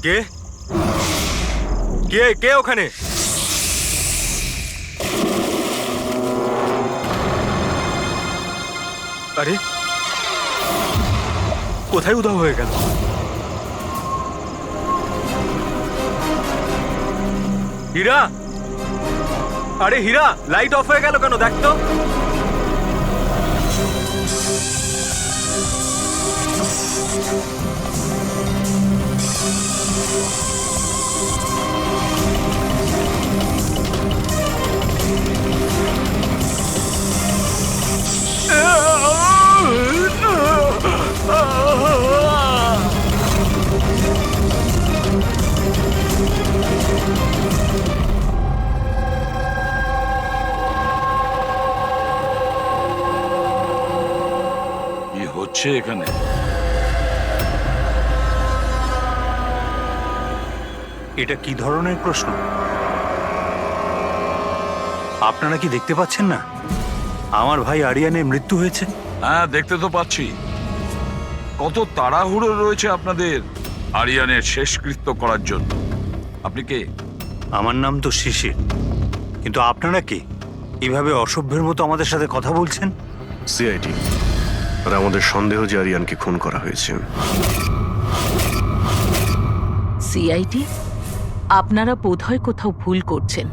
কে কে কে ওখানে? আরে কোথায় উধাও হয়ে গেল? হীরা, আরে হীরা, লাইট অফ হয়ে গেল কেন? দেখ তো। কি হচ্ছে এখানে? এটা কি ধরনের প্রশ্ন? আপনারা কি দেখতে পাচ্ছেন না আমার ভাই আরিয়ানের মৃত্যু হয়েছে? হ্যাঁ, দেখতে তো পাচ্ছি। কত তাড়াহুড়ো রয়েছে আপনাদের আরিয়ানের শেষকৃত্য করার জন্য। আপনি কে? আমার নাম তো শিশির, কিন্তু আপনারা কি এভাবে অসভ্যের মতো আমাদের সাথে কথা বলছেন? সিআইডি, আর আমাদের সন্দেহ যে আরিয়ানকে খুন করা হয়েছে। সিআইডি, আপনারা বোধহয় কোথাও ভুল করছেন।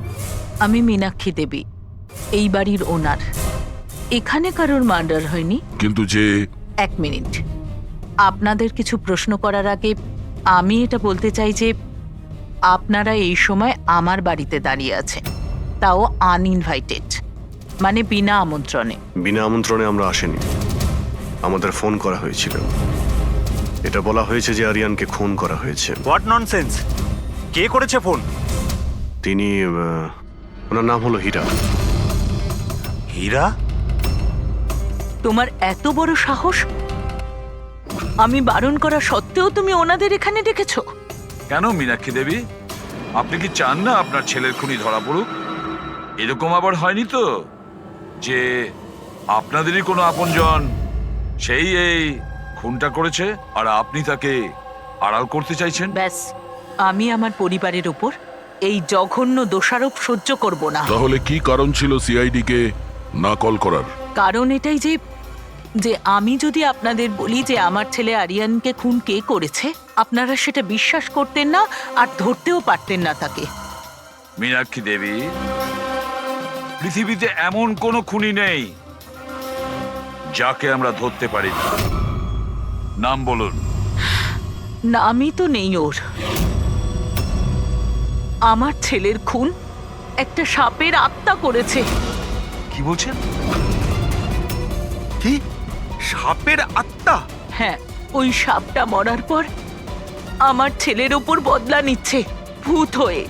আমি মীনাক্ষী দেবী, এই বাড়ির ওনার। এখানে কারোর মার্ডার হয়নি। কিন্তু যে এক মিনিট, আপনাদের কিছু প্রশ্ন করার আগে আমি এটা বলতে চাই যে আপনারা এই সময় আমার বাড়িতে দাঁড়িয়ে আছেন, তাও আনইনভাইটেড, মানে বিনা আমন্ত্রণে। বিনা আমন্ত্রণে আমরা আসিনি, আমাদের ফোন করা হয়েছিল। এটা বলা হয়েছে যে আরিয়ানকে খুন করা হয়েছে। What nonsense! কে করেছে ফোন? তিনি ওনার নাম হলো হীরা। হীরা? তোমার এত বড় সাহস! আমি বারণ করা সত্ত্বেও তুমি ওনাদের এখানে ডেকেছো? কেন মীনাক্ষী দেবী, আপনি কি চান না আপনার ছেলের খুনি ধরা পড়ুক? এরকম আবার হয়নি তো যে আপনাদেরই কোনো আপনজন সেই এই খুনটা করেছে আর আপনি তাকে আড়াল করতে চাইছেন? ব্যাস, আমি আমার পরিবারের উপর এই জঘন্য দোষারোপ সহ্য করব না। তাহলে কি কারণ ছিল সিআইডি কে না কল করার? কারণ এটাই যে যে আমি যদি আপনাদের বলি যে আমার ছেলে আরিয়ানকে খুন কে করেছে, আপনারা সেটা বিশ্বাস করতেন না আর ধরতেও পারতেন না তাকে। মীনাক্ষী দেবী, পৃথিবীতে এমন কোনো খুনি নেই যাকে আমরা ধরতে পারি না। নাম বলুন। নামই তো নেই ওর। আমার ছেলের খুন একটা সাপের আত্মা করেছে। কি বলছেন? কি? সাপের আত্মা? হ্যাঁ, ওই সাপটা মরার পর আমার ছেলের ওপর বদলা নিচ্ছে ভূত হয়ে।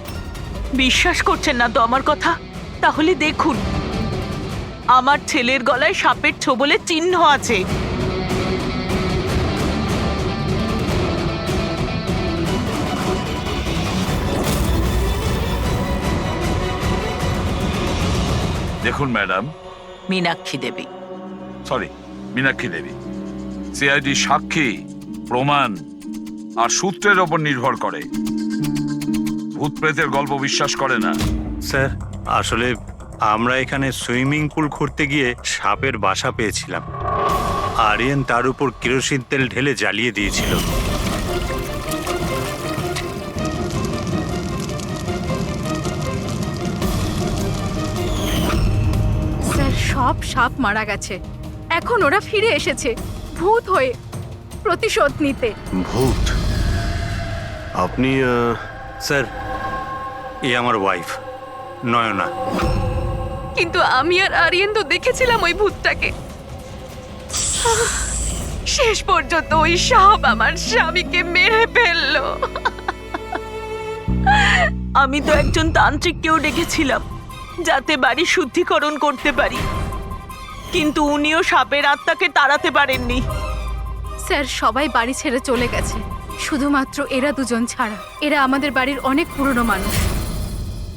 বিশ্বাস করছেন না তো আমার কথা? তাহলে দেখুন, আমার ছেলের গলায় সাপের ছোবলের চিহ্ন আছে। দেখুন ম্যাডাম, মীনাক্ষী দেবী। সরি, মীনাক্ষী দেবী, সিআইডি সাক্ষী, প্রমাণ আর সূত্রের ওপর নির্ভর করে। ভূত প্রেতের গল্প বিশ্বাস করে না। স্যার, আসলে আমরা এখানে সুইমিং পুল খুঁড়তে গিয়ে সাপের বাসা পেয়েছিলাম। আরিয়ান তার উপর কেরোসিন তেল ঢেলে জ্বালিয়ে দিয়েছিল। স্যার, সব সাপ মারা গেছে, এখন ওরা ফিরে এসেছে ভূত হয়ে প্রতিশোধ নিতে। ভূত? আপনি স্যার, এ আমার ওয়াইফ নয়না। কিন্তু আমি আর আরিয়ান তো দেখেছিলাম ওই ভূতটাকে। শেষ পর্যন্ত ওই সাপ আমার স্বামীকে মেরে ফেললো। আমি তো একজন তান্ত্রিককেও ডেকেছিলাম যাতে বাড়ি শুদ্ধিকরণ করতে পারি, কিন্তু উনিও সাপের আত্মাকে তাড়াতে পারেননি। স্যার, সবাই বাড়ি ছেড়ে চলে গেছে, শুধুমাত্র এরা দুজন ছাড়া। এরা আমাদের বাড়ির অনেক পুরনো মানুষ।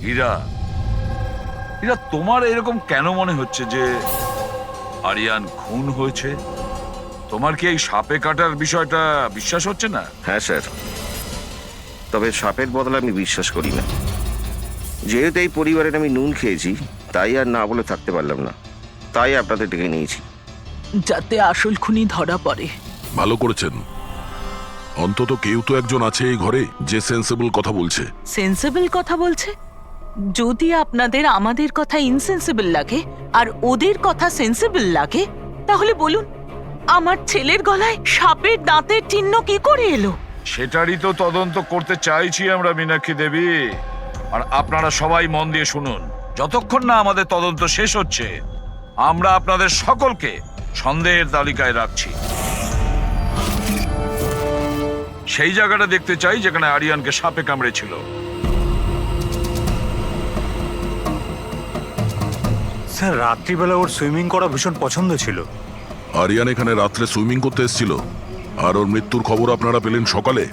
হীরা, হীরা, তোমার এরকম কেন মনে হচ্ছে যে আরিয়ান খুন হয়েছে? তোমার কি এই সাপে কাটার বিষয়টা বিশ্বাস হচ্ছে না? হ্যাঁ স্যার, তবে সাপের বদলে আমি বিশ্বাস করি না। যেহেতু এই পরিবারের আমি নুন খেয়েছি, তাই আর না বলে থাকতে পারলাম না, তাই আপনাদের ডেকে নিয়েছি। যাতে আসল খুনি ধরা পড়ে। ভালো করেছেন। অন্তত কেউ তো একজন আছে এই ঘরে যে সেন্সেবল কথা বলছে। সেন্সিবল কথা বলছে? যদি আপনাদের আমাদের কথা ইনসেন্সিবল লাগে আর ওদের কথা সেন্সিবল লাগে, তাহলে বলুন আমার ছেলের গলায় সাপের দাঁতের চিহ্ন কি করে এলো? সেটারই তো তদন্ত করতে চাইছি আমরা, মীনাক্ষী দেবী। আর আপনারা সবাই মন দিয়ে শুনুন, যতক্ষণ না আমাদের তদন্ত শেষ হচ্ছে আমরা আপনাদের সকলকে সন্দেহের তালিকায় রাখছি। সেই জায়গাটা দেখতে চাই যেখানে আরিয়ানকে সাপে কামড়েছিল। স্যার রাত্রিবেলা ওর সুইমিং করা ভীষণ পছন্দ ছিল। আরিয়ান এখানে রাত্রে সুইমিং করতে এসেছিল, আর ওর মৃত্যুর খবর আপনারা পেলেন সকালে।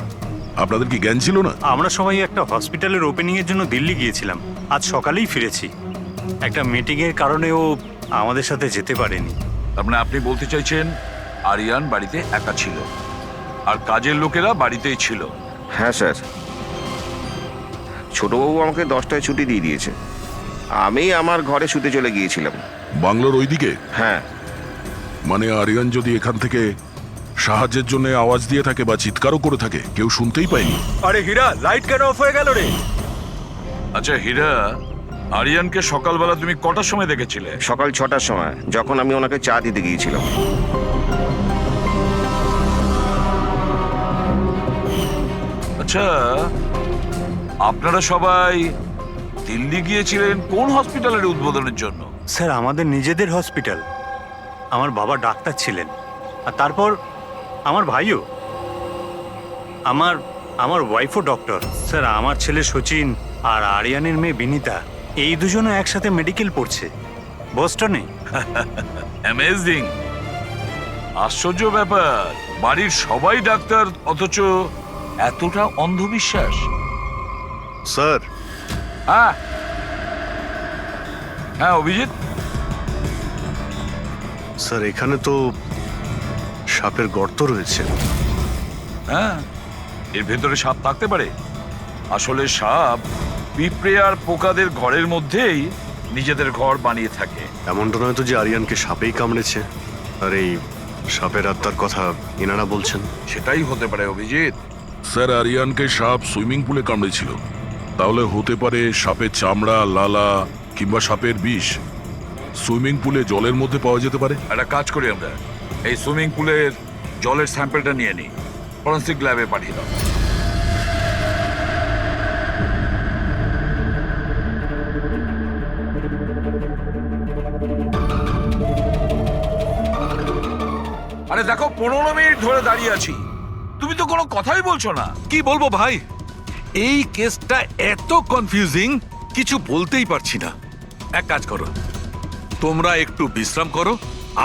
আপনাদের কি জ্ঞান ছিল না? আমরা সবাই একটা হসপিটালের ওপেনিং এর জন্য দিল্লি গিয়েছিলাম, আজ সকালেই ফিরেছি। একটা মিটিং এর কারণে ও আমাদের সাথে যেতে পারেনি। তার মানে আপনি বলতে চাইছেন আরিয়ান বাড়িতে একা ছিল আর কাজের লোকেরা বাড়িতেই ছিল? হ্যাঁ স্যার, ছোটবাবু আমাকে 10টায় ছুটি দিয়ে দিয়েছে। আমি আমার ঘরে শুতে চলে গিয়েছিলাম। বাংলোর ওইদিকে? হ্যাঁ। মানে আরিয়ান যদি এখান থেকে সাহায্যের জন্য আওয়াজ দিয়ে থাকে বা চিৎকারও করে থাকে, কেউ শুনতেই পায়নি। আরে হীরা, লাইট কেন অফ হয়ে গেল রে? আচ্ছা হীরা, আরিয়ানকে সকালবেলা তুমি কটার সময় দেখেছিলে? সকাল 6টার সময়, যখন আমি ওনাকে চা দিতে গিয়েছিলাম। আচ্ছা, আপনারা সবাই দিল্লি গিয়েছিলেন কোন হসপিটালের উদ্বোধনের জন্য? স্যার আমাদের নিজেদের হসপিটাল। আমার বাবা ডাক্তার ছিলেন, আর তারপর আমার ভাইও, আমার ওয়াইফও ডক্টর। স্যার আমার ছেলে সচিন আর আরিয়ানের মেয়ে বিনীতা, এই দুজনে একসাথে মেডিকেল পড়ছে বোস্টনে। অ্যামেজিং, আশ্চর্য ব্যাপার। বাড়ির সবাই ডাক্তার, অথচ এতটা অন্ধবিশ্বাস। স্যার, হ্যাঁ হ্যাঁ অভিজিৎ। স্যার এখানে তো সাপের গর্ত রয়েছে। হ্যাঁ, এর ভেতরে সাপ থাকতে পারে। আসলে সাপ পিঁপড়ে আর পোকাদের ঘরের মধ্যেই নিজেদের ঘর বানিয়ে থাকে। এমনটা নয় তো যে আরিয়ানকে সাপেই কামড়েছে, আর এই সাপের আত্মার কথা এনারা বলছেন? সেটাই হতে পারে অভিজিৎ। স্যার আরিয়ানকে সাপ সুইমিং পুলে কামড়েছিল, তাহলে হতে পারে সাপের চামড়া, লালা কিংবা সাপের বিষ সুইমিং পুলে জলের মধ্যে পাওয়া যেতে পারে। একটা কাজ করি আমরা, এই সুইমিং পুলের জলের স্যাম্পলটা নিয়ে নিই, ফরেন্সিক ল্যাবে পাঠিয়ে দাও। আরে দেখো, 15 মিনিট ধরে দাঁড়িয়ে আছি, তুমি তো কোনো কথাই বলছো না। কি বলবো ভাই, এই কেসটা এত কনফিউজিং, কিছু বলতেই পারছি না। এক কাজ করো, তোমরা একটু বিশ্রাম করো,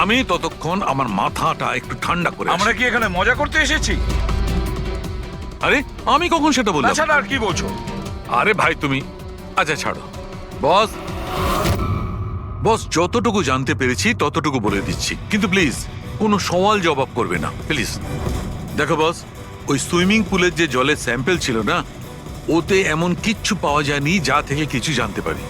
আমি ততক্ষণ আমার মাথাটা একটু ঠান্ডা করে আমরা কি এখানে মজা করতে এসেছি? আরে আমি কখন সেটা বললাম? তাছাড়া আর কি বলছো? আরে ভাই তুমি, আচ্ছা ছাড়ো। বস বস যতটুকু জানতে পেরেছি ততটুকু বলে দিচ্ছি, কিন্তু প্লিজ কোনো সওয়াল জবাব করবে না প্লিজ। দেখো বস, ওই সুইমিং পুলের যে জলের স্যাম্পল ছিল না, ওতে এমন কিচ্ছু পাওয়া যায়নি যা থেকে কিছু জানতে পারি।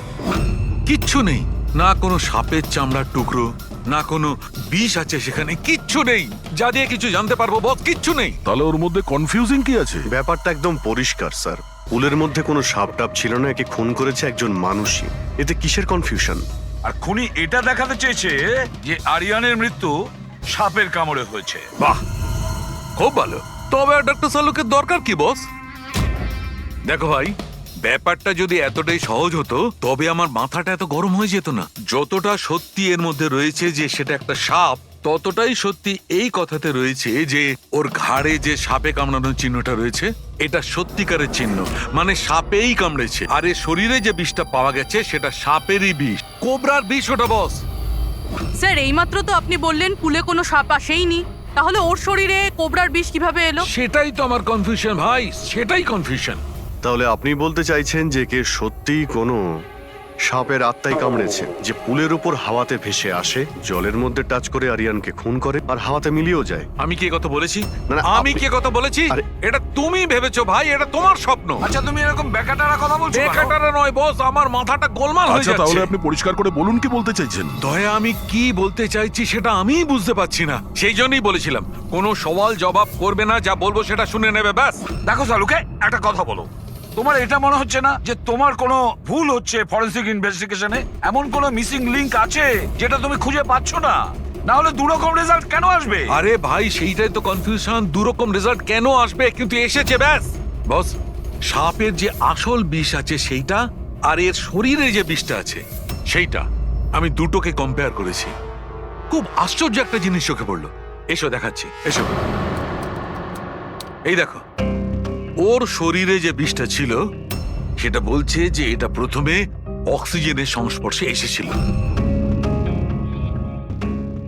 কিচ্ছু নেই, না কোনো সাপের চামড়ার টুকরো, না কোনো বিষ আছে সেখানে, কিচ্ছু নেই যা দিয়ে কিছু জানতে পারবো বস, কিচ্ছু নেই। তাহলে ওর মধ্যে কনফিউজিং কি আছে? ব্যাপারটা একদম পরিষ্কার স্যার, পুলের মধ্যে কোনো সাপ টাপ ছিল না, একে খুন করেছে একজন মানুষই। এতে কিসের কনফিউশন? আর খুনি এটা দেখাতে চেয়েছে যে আরিয়ানের মৃত্যু সাপের কামড়ে হয়েছে। বাহ, খুব ভালো। তবে ডক্টর সালুকের দরকার কি বস? দেখো ভাই, ব্যাপারটা যদি এতটাই সহজ হতো তবে আমার মাথাটা এত গরম হয়ে যেত না। যতটা সত্যি এর মধ্যে রয়েছে যে সেটা একটা সাপ, ততটাই সত্যি এই কথাতে রয়েছে যে ওর ঘাড়ে যে সাপে কামড়ানোর চিহ্নটা রয়েছে, এটা সত্যিকারের চিহ্ন, মানে সাপেই কামড়েছে। আর এর শরীরে যে বিষটা পাওয়া গেছে সেটা সাপেরই বিষ, কোবরার বিষ ওটা বস। স্যার এইমাত্র তো আপনি বললেন পুলে কোনো সাপ আসেইনি, তাহলে ওর শরীরে কোবরার বিষ কিভাবে এলো? সেটাই তো আমার কনফিউশন ভাই, সেটাই কনফিউশন। তাহলে আপনি বলতে চাইছেন যে কে সত্যিই কোনো সাপের আত্মাই কামড়েছে, যে পুলের উপর হাওয়াতে ভেসে আসে, জলের মধ্যে টাচ করে আরিয়ানকে খুন করে আর হাওয়াতে মিলিয়েও যায়। আমি কি কথা বলেছি? না, না, আমি আপনি- কি কথা বলেছি? আরে- এটা তুমি ভেবেছো ভাই, এটা তোমার স্বপ্ন। আচ্ছা তুমি এরকম বেকাটারা কথা বলছো কেন? বেকাটারা নয় বস, আমার মাথাটা গোলমাল হয়ে আচ্ছা তাহলে যাচ্ছে। আপনি পরিষ্কার করে বলুন কি বলতে চাইছেন। দয়া, আমি কি বলতে চাইছি সেটা আমিই বুঝতে পারছি না। সেই জন্যই বলেছিলাম কোনো সওয়াল জবাব করবে না, যা বলবো সেটা শুনে নেবে ব্যাস। দেখো সালুকে, একটা কথা বলো, তোমার এটা মনে হচ্ছে না যে তোমার কোনো ভুল হচ্ছে ফরেন্সিক ইনভেস্টিগেশনে? এমন কোনো মিসিং লিংক আছে যেটা তুমি খুঁজে পাচ্ছ না? না হলে দুরকম রেজাল্ট কেন আসবে? আরে ভাই, সেইটাই তো কনফিউশন, দুরকম রেজাল্ট কেন আসবে, কিন্তু এসেছে ব্যাস। বস, সাপের যে আসল বিষ আছে সেইটা, আর এর শরীরে যে বিষটা আছে সেইটা, আমি দুটোকে কম্পেয়ার করেছি। খুব আশ্চর্য একটা জিনিস চোখে পড়লো। এসো দেখাচ্ছি, এসো। এই দেখো, ওর শরীরে যে বিষটা ছিল সেটা বলছে যে এটা প্রথমে অক্সিজেনের সংস্পর্শে এসেছিল।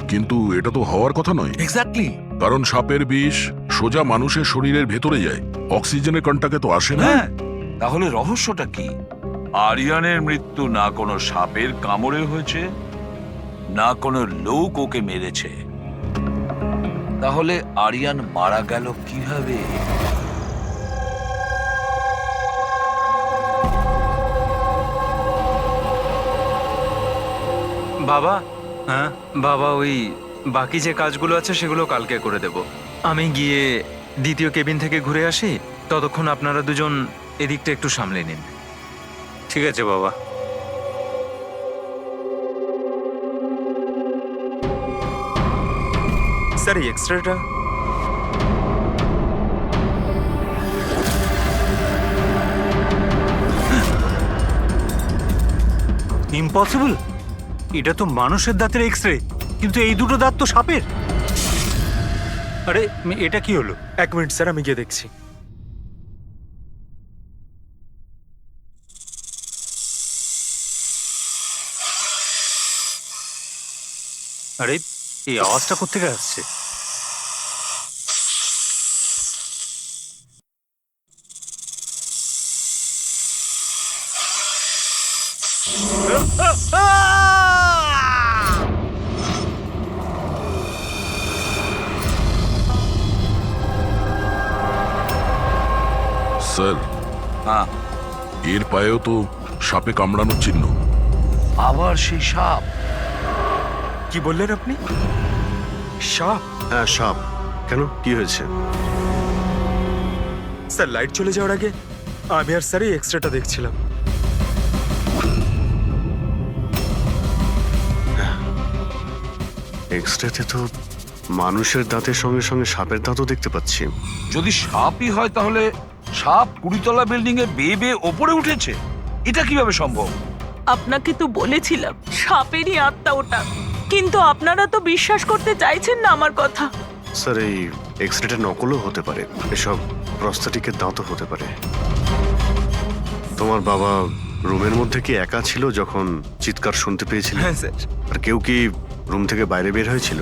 কিন্তু এটা তো হওয়ার কথা নয়, এক্স্যাক্টলি। কারণ সাপের বিষ সোজা মানুষের শরীরের ভেতরে যায়, অক্সিজেনের কন্টাক্টে তো আসে না। হ্যাঁ, তাহলে রহস্যটা কি? আরিয়ানের মৃত্যু না কোনো সাপের কামড়ে হয়েছে, না কোনো লোক ওকে মেরেছে। তাহলে আরিয়ান মারা গেল কিভাবে? বাবা, হ্যাঁ, বাবা, ওই বাকি যে কাজগুলো আছে সেগুলো কালকে করে দেব। আমি গিয়ে দ্বিতীয় কেবিন থেকে ঘুরে আসি, ততক্ষণ আপনারা দুজন এদিকটা একটু সামলে নিন। ঠিক আছে বাবা। স্যার, এই এক্সট্রাটা ইম্পসিবল, এটা তো মানুষের দাঁতের এক্স রে, কিন্তু এই দুটো দাঁত তো সাপের। আরে এটা কি হলো? 1 মিনিট স্যার, আমি গিয়ে দেখছি। আরে এই আওয়াজটা কোত্থেকে আসছে? স্যার, হ্যাঁ, এর পায়েও তো সাপে কামড়ানোর চিহ্ন। আবার সেই সাপ? কি বললেন আপনি? সাপ? হ্যাঁ সাপ। কেন, কি হয়েছে? স্যার, লাইট চলে যাওয়ার আগে আমি আর স্যার এই এক্সট্রাটা দেখছিলাম। এক্সরেতে তো মানুষের দাঁতের সঙ্গে সঙ্গে সাপের দাঁতও দেখতে পাচ্ছি। যদি সাপই হয় তাহলে সাপ 20 তলা বিল্ডিং এ বেয়ে বেয়ে ওপরে উঠেছে, এটা কিভাবে সম্ভব? আপনাকে তো বলেছিলাম সাপেরই আত্মা ওটা, কিন্তু আপনারা তো বিশ্বাস করতে চাইছেন না আমার কথা। স্যার, এই এক্সরেটা নকলও হতে পারে, এসব প্রস্থেটিকের দাঁতও হতে পারে। তোমার বাবা রুমের মধ্যে কি একা ছিল যখন চিৎকার শুনতে পেয়েছিল? হ্যাঁ স্যার। আর কেউ কি রুম থেকে বাইরে বের হয়েছিল?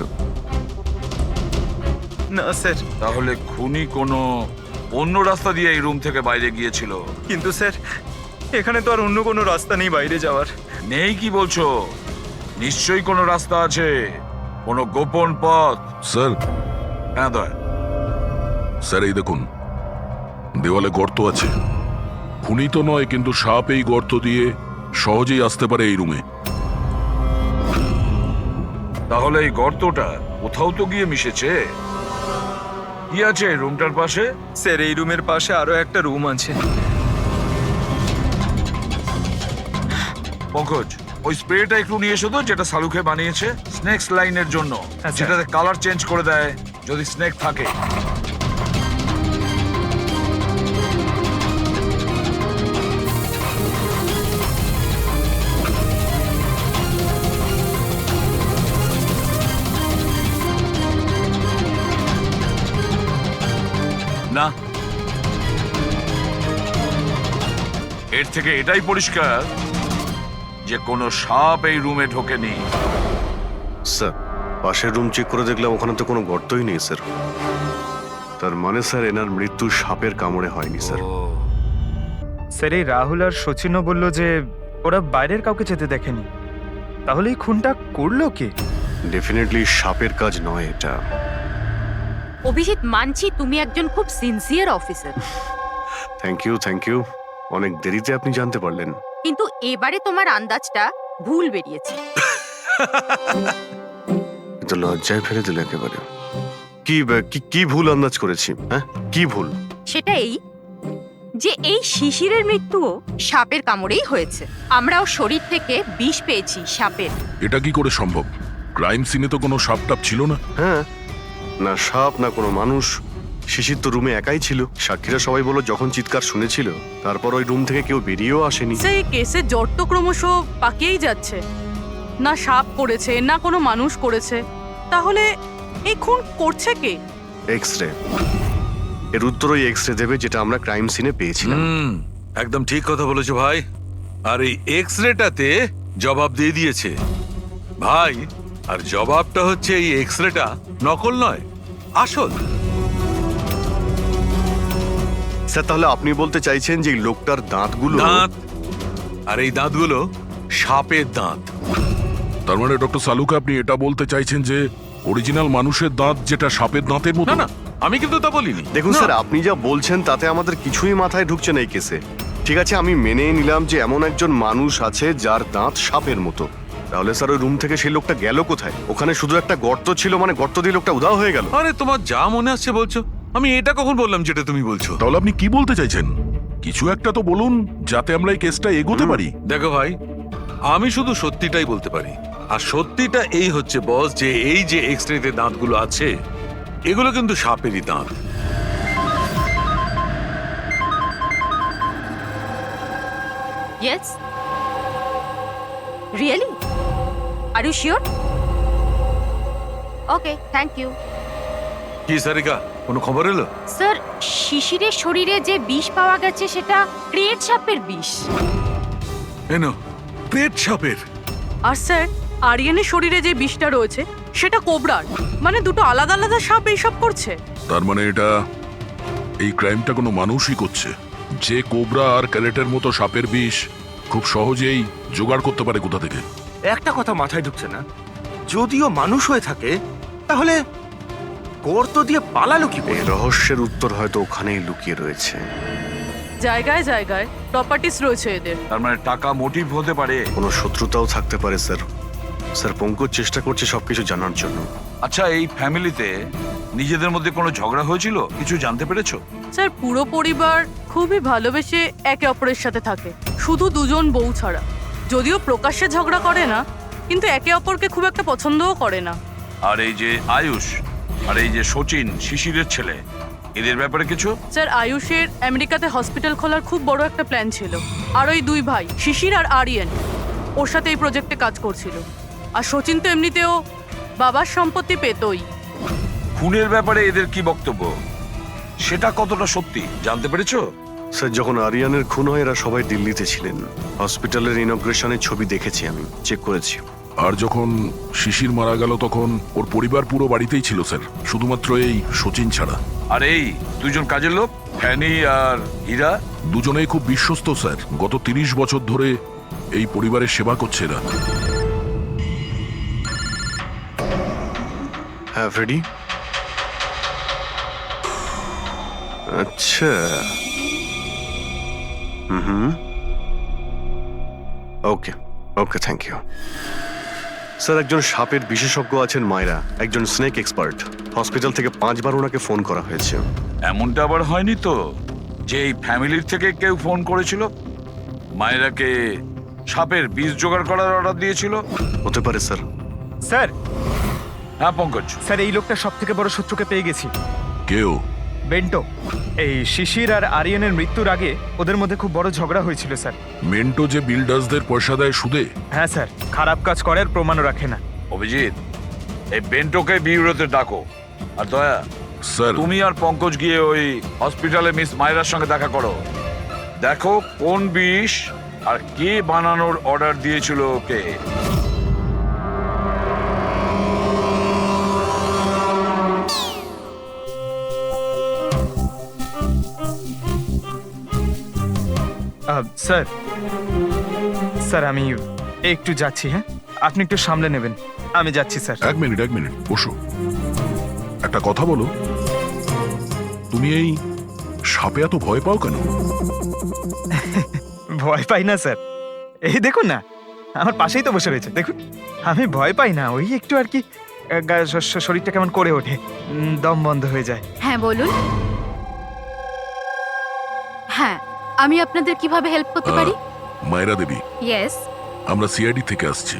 না স্যার, তাহলে খুনি কোনো অন্য রাস্তা দিয়ে এই রুম থেকে বাইরে গিয়েছিল। কিন্তু স্যার এখানে তো আর অন্য কোনো রাস্তা নেই বাইরে যাওয়ার। নেই কি বলছো? নিশ্চয়ই কোনো রাস্তা আছে, কোনো গোপন পথ। স্যার, হ্যাঁ দয়া। স্যার এই দেখুন, দেওয়ালে গর্ত আছে। খুনি তো নয়, কিন্তু সাপ এই গর্ত দিয়ে সহজেই আসতে পারে এই রুমে। তাহলে এই গর্তটা কোথাও তো গিয়ে মিশেছে। কি আছে এই রুমটার পাশে? স্যার, এই রুমের পাশে আরো একটা রুম আছে। পঙ্কজ, ওই স্প্রেটা একটু নিয়ে এসো তো, যেটা সালুকে বানিয়েছে স্নেকস লাইনের জন্য, হ্যাঁ, স্যার। যেটাতে কালার চেঞ্জ করে দেয় যদি স্নেক থাকে। না, এর থেকে এটাই পরিষ্কার যে কোনো সাপ এই রুমে ঢোকেনি। স্যার, পাশের রুম চেক করে দেখলাম ওখানে তো কোনো গর্তই নেই স্যার। তার মানে স্যার এনার মৃত্যু সাপের কামড়ে হয়নি স্যার। স্যার, এই রাহুল আর সচিনও বলল যে ওরা বাইরের কাউকে যেতে দেখেনি, তাহলে এই খুনটা করলো কে? ডেফিনেটলি সাপের কাজ নয় এটা। অভিজিৎ, মানছি তুমি একজন খুব সিনসিয়ার অফিসার, থ্যাংক ইউ। অনেক দেরিতে আপনি জানতে পারলেন। কিন্তু এবারে তোমার আন্দাজটা ভুল বেরিয়েছে। তো লজ্জায় ফেলে দিল একেবারে। কি ভুল আন্দাজ করেছি? হ্যাঁ, কি ভুল? সেটা এই যে এই শিশিরের মৃত্যুও সাপের কামড়েই হয়েছে। আমরাও শরীর থেকে বিষ পেয়েছি সাপের। এটা কি করে সম্ভব? ক্রাইম সিনে তো কোনো সাপটাপ ছিল না। হ্যাঁ, না সাপ না কোনো মানুষ। শিশির তো রুমে একাই ছিল। সাক্ষীরা সবাই বলল যখন চিৎকার শুনেছিল তারপর ওই রুম থেকে কেউ বেরিয়েও আসেনি। সেই কেসের জট তো ক্রমশ পাকিয়েই যাচ্ছে। না সাপ করেছে না কোনো মানুষ করেছে, তাহলে এই খুন করছে কে? এক্স-রে। এর উত্তর ওই এক্স-রে দেবে যেটা আমরা ক্রাইম সিনে পেয়েছিলাম। একদম ঠিক কথা বলেছো ভাই। আর এই এক্স রেটাতে জবাব দিয়ে দিয়েছে ভাই। আর জবাবটা হচ্ছে এই এক্স রেটা নকল নয়, আসল। স্যার, তাহলে আপনি বলতে চাইছেন যে এই লোকটার দাঁতগুলো? দাঁত, আর এই দাঁতগুলো সাপের দাঁত। তার মানে ডক্টর সালুকা, আপনি এটা বলতে চাইছেন যে অরিজিনাল মানুষের দাঁত যেটা সাপের দাঁতের মতো? না না, আমি কিন্তু তা বলিনি। দেখুন না। স্যার, আপনি যা বলছেন তাতে আমাদের কিছুই মাথায় ঢুকছে না এই কেসে। ঠিক আছে, আমি মেনে নিলাম যে এমন একজন মানুষ আছে যার দাঁত সাপের মতো। তাহলে স্যার ওই রুম থেকে সেই লোকটা গেল কোথায়? ওখানে শুধু একটা গর্ত ছিল, মানে গর্ত দিয়ে লোকটা উধাও হয়ে গেল। আরে তোমার যা মনে আসছে বলছো। আমি এটা কখন বললাম যেটা তুমি বলছো? তাহলে আপনি কি বলতে চাইছেন? কিছু একটা তো বলুন যাতে আমরা এই কেসটা এগোতে পারি। দেখো ভাই, আমি শুধু সত্যিটাই বলতে পারি। আর সত্যিটা এই হচ্ছে বস, যে এই যে এক্স-রেতে দাঁতগুলো আছে এগুলো কিন্তু সাপেরই দাঁত। Yes, really? Are you sure? Okay, thank you. কি সারিকা, কোনো খবর এলো? স্যার, শিশিরের শরীরে যে বিষ পাওয়া গেছে সেটা ক্রেট সাপের বিষ। এনো, পেট সাপের। আর স্যার, আরিয়ানের শরীরে যে বিষটা রয়েছে সেটা কোবরার। মানে দুটো আলাদা আলাদা সাপ এইসব করছে। তার মানে এটা এই ক্রাইমটা কোনো মানুষই করছে, যে কোবরা আর ক্যারেটের মতো সাপের বিষ খুব সহজেই জোগাড় করতে পারে কোথা থেকে। একটা কথা মাথায় ঢুকছে না, যদিও মানুষ হয়ে থাকে তাহলে গর্ত দিয়ে পালালো কি করে? এই রহস্যের উত্তর হয়তো ওখানেই লুকিয়ে রয়েছে। জায়গায় জায়গায় প্রপার্টিস রয়েছে এদের। তার মানে টাকা মোটিভ হতে পারে। কোনো শত্রুতাও থাকতে পারে স্যার। স্যার, পঙ্কজ চেষ্টা করছে সবকিছু জানার জন্য। আচ্ছা, এই ফ্যামিলিতে নিজেদের মধ্যে কোনো ঝগড়া হয়েছিল? কিছু জানতে পেরেছো? স্যার, পুরো পরিবার খুবই ভালোবেসে একে অপরের সাথে থাকে, শুধু দুজন বউ ছাড়া। যদিও প্রকাশ্যে ঝগড়া করে না, কিন্তু একে অপরকে খুব একটা পছন্দও করে না। আর এই যে আয়ুষ আর এই যে সচিন, শিশিরের ছেলে, এদের ব্যাপারে কিছু? স্যার, আয়ুষের আমেরিকাতে হসপিটাল খোলার খুব বড় একটা প্ল্যান ছিল। আর ওই দুই ভাই শিশির আর আরিয়ান ওর সাথে এই প্রজেক্টে কাজ করছিল। আর সচিন তো এমনিতেও বাবার সম্পত্তি পেতই। খুনের ব্যাপারে এদের কি বক্তব্য, সেটা কতটা সত্যি জানতে পেরেছো? স্যার, যখন আরিয়ানের খুন হয় এরা সবাই দিল্লিতে ছিলেন। হসপিটালের ইনগ্রেশনের ছবি দেখেছি, আমি চেক করেছি। আর যখন শিশির মারা গেল তখন ওর পরিবার পুরো বাড়িতেই ছিল স্যার, শুধুমাত্র এই সচিন ছাড়া। আর এই দুজন কাজের লোক, ফ্যানি আর হীরা, দুজনেই খুব বিশ্বস্ত স্যার। গত 30 বছর ধরে এই পরিবারের সেবা করছে এরা। হ্যাঁ ফ্রেডি, আচ্ছা। ওকে ওকে, থ্যাংক ইউ স্যার। একজন সাপের বিশেষজ্ঞ আছেন মায়রা, একজন স্নেক এক্সপার্ট। হসপিটাল থেকে 5 বার ওনাকে ফোন করা হয়েছে। এমনটা আবার হয়নি তো যে এই ফ্যামিলির থেকে কেউ ফোন করেছিল মায়েরাকে সাপের বিষ জোগাড় করার অর্ডার দিয়েছিল? হতে পারে স্যার। স্যার, হ্যাঁ পঙ্কজ। স্যার এই লোকটা সব থেকে বড় শত্রুকে পেয়ে গেছি। কেউ? বেন্টো। এই শিশির আর আরিয়ানের মৃত্যুর আগে ওদের মধ্যে খুব বড় ঝগড়া হয়েছিল স্যার। মেন্টো যে বিল্ডার্সদের পয়সা দেয় সুদে? হ্যাঁ স্যার, খারাপ কাজ করে আর প্রমাণও রাখে না। অভিজিৎ, এই বেন্টোকে বিউরোতে ডাকো। আর দয়া স্যার, তুমি আর পঙ্কজ গিয়ে ওই হসপিটালে মিস মায়রার সঙ্গে দেখা করো। দেখো কোন বিষ আর কে বানানোর অর্ডার দিয়েছিল ওকে। স্যার স্যার আমি একটু যাচ্ছি, হ্যাঁ আপনি একটু সামলে নেবেন, আমি যাচ্ছি স্যার। এক মিনিট বসো। একটা কথা বলো, তুমি এই সাপে এত ভয় পাও কেন? ভয় পাই না স্যার, এই দেখুন না আমার পাশেই তো বসে রয়েছে, দেখুন আমি ভয় পাই না, ওই একটু আর কি শরীরটা কেমন করে ওঠে, দম বন্ধ হয়ে যায়। হ্যাঁ বলুন। হ্যাঁ, আমি আপনাদের কিভাবে হেল্প করতে পারি? মায়েরা দেবী, ইয়েস। আমরা সিআইডি থেকে আসছি।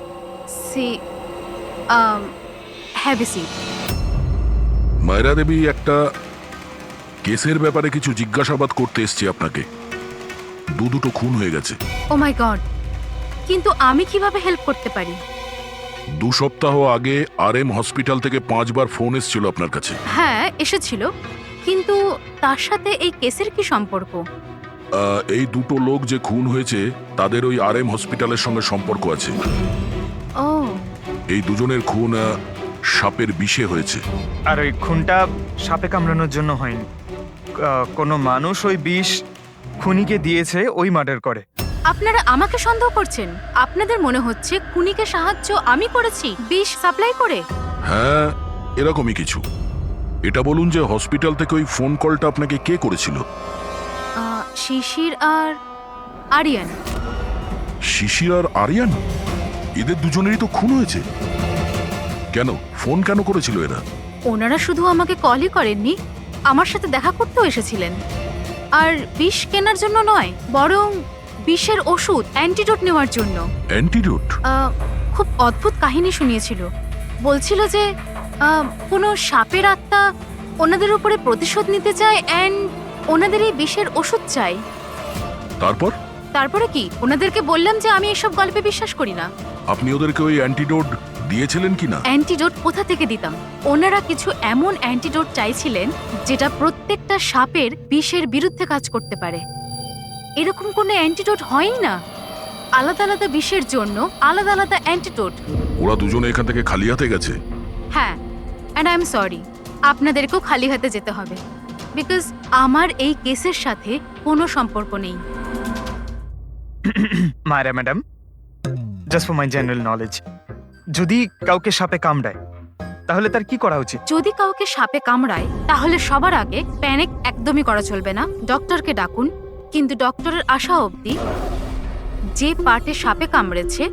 See have a seat. মায়েরা দেবী, একটা কেসের ব্যাপারে কিছু জিজ্ঞাসাবাদ করতে এসছি আপনাকে। দুটো খুন হয়ে গেছে। ও মাই গড, কিন্তু আমি কিভাবে হেল্প করতে পারি? 2 সপ্তাহ আগে RM হসপিটাল থেকে 5 বার ফোন এসেছিল আপনার কাছে। হ্যাঁ এসেছিল, কিন্তু তার সাথে এই কেসের কি সম্পর্ক? এই 2 লোক যে খুন হয়েছে তাদের ওই RM হসপিটালের সঙ্গে সম্পর্ক আছে। ও, এই দুজনের খুন সাপের বিষে হয়েছে। আর ওই খুনটা সাপে কামড়ানোর জন্য হয়নি, কোনো মানুষ ওই বিষ খুনিকে দিয়েছে, ওই মার্ডার করে। আপনারা আমাকে সন্দেহ করছেন? আপনাদের মনে হচ্ছে খুনিকে সাহায্য আমি করেছি বিষ সাপ্লাই করে? হ্যাঁ, এরকমই কিছু। এটা বলুন যে হসপিটাল থেকে ওই ফোন কলটা আপনাকে কে করেছিল? শিশির আর আরিয়ান। শিশির আর আরিয়ান? এদের দুজনেরই তো খুন হয়েছে। কেন ফোন কেন করেছিল এরা? ওনারা শুধু আমাকে কলই করেননি, আমার সাথে দেখা করতেও এসেছিলেন। আর বিষ কেনার জন্য নয়, বরং বিষের ওষুধ অ্যান্টিডোট নেওয়ার জন্য। অ্যান্টিডোট? খুব অদ্ভুত কাহিনী শুনিয়েছিল। বলছিল যে কোনো সাপের আত্মা ওনাদের উপরে প্রতিশোধ নিতে চায় অ্যান্ড ওনাদের এই বিষের ওষুধ চাই। তারপরে কি? ওনাদেরকে বললাম যে আমি এসব গল্পে বিশ্বাস করি না। আপনি ওদেরকে ওই অ্যান্টিডোট দিয়েছিলেন কি না? অ্যান্টিডোট কোথা থেকে দিতাম? ওনারা কিছু এমন অ্যান্টিডোট চাইছিলেন যেটা প্রত্যেকটা সাপের বিষের বিরুদ্ধে কাজ করতে পারে। এরকম কোনো অ্যান্টিডোট হয়ই না। আলাদা আলাদা বিষের জন্য আলাদা আলাদা অ্যান্টিডোট। ওরা দুজনে এখান থেকে খালি হাতে গেছে? হ্যাঁ, অ্যান্ড আই এম সরি, আপনাদেরকেও খালি হাতে যেতে হবে, বিকজ আমার এই কেসের সাথে কোনো সম্পর্ক নেই। মায়েরা madam, just for my general knowledge, যদি কাউকে সাপে কামড়ায় তাহলে তার কি করা উচিত? যদি কাউকে সাপে কামড়ায় তাহলে সবার আগে প্যানিক একদমই করা চলবে না। ডক্টরকে ডাকুন, কিন্তু ডক্টরের আসা অবধি যে পার্টে সাপে কামড়েছে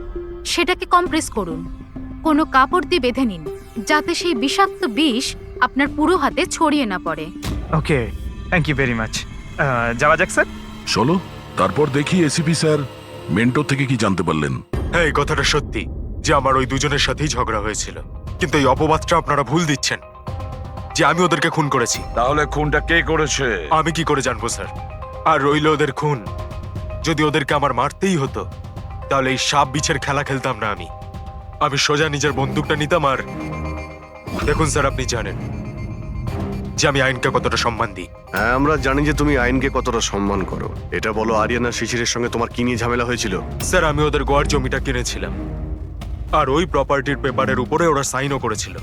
সেটাকে কম্প্রেস করুন, কোনো কাপড় দিয়ে বেঁধে নিন, যাতে সেই বিষাক্ত বিষ আপনার পুরো হাতে ছড়িয়ে না পড়ে। ওকে, থ্যাংক ইউ ভেরি মাচ। যাওয়া যাক স্যার। চলো, তারপর দেখি এসিপি স্যার মেন্টর থেকে কি জানতে পারলেন। হ্যাঁ, এই কথাটা সত্যি যে আমার ওই দুজনের সাথেই ঝগড়া হয়েছিল, কিন্তু এই অপবাদটা আপনারা ভুল দিচ্ছেন যে আমি ওদেরকে খুন করেছি। তাহলে খুনটা কে করেছে? আমি কি করে জানবো স্যার? আর রইল ওদের খুন, যদি ওদেরকে আমার মারতেই হতো তাহলে এই সাপ বিছের খেলা খেলতাম না। আমি সোজা নিজের বন্দুকটা নিতাম। আর দেখুন স্যার, আপনি জানেন যে আমি আইনকে কতটা সম্মান দিই। হ্যাঁ, আমরা জানি যে তুমি আইনকে কতটা সম্মান করো। এটা বলো, আরিয়ানা শিশিরের সঙ্গে তোমার কি নিয়ে ঝামেলা হয়েছিল? স্যার, আমি ওদের গোয়ার জমিটা কিনেছিলাম, আর ওই প্রপার্টির পেপারের উপরে ওরা সাইনও করেছিল।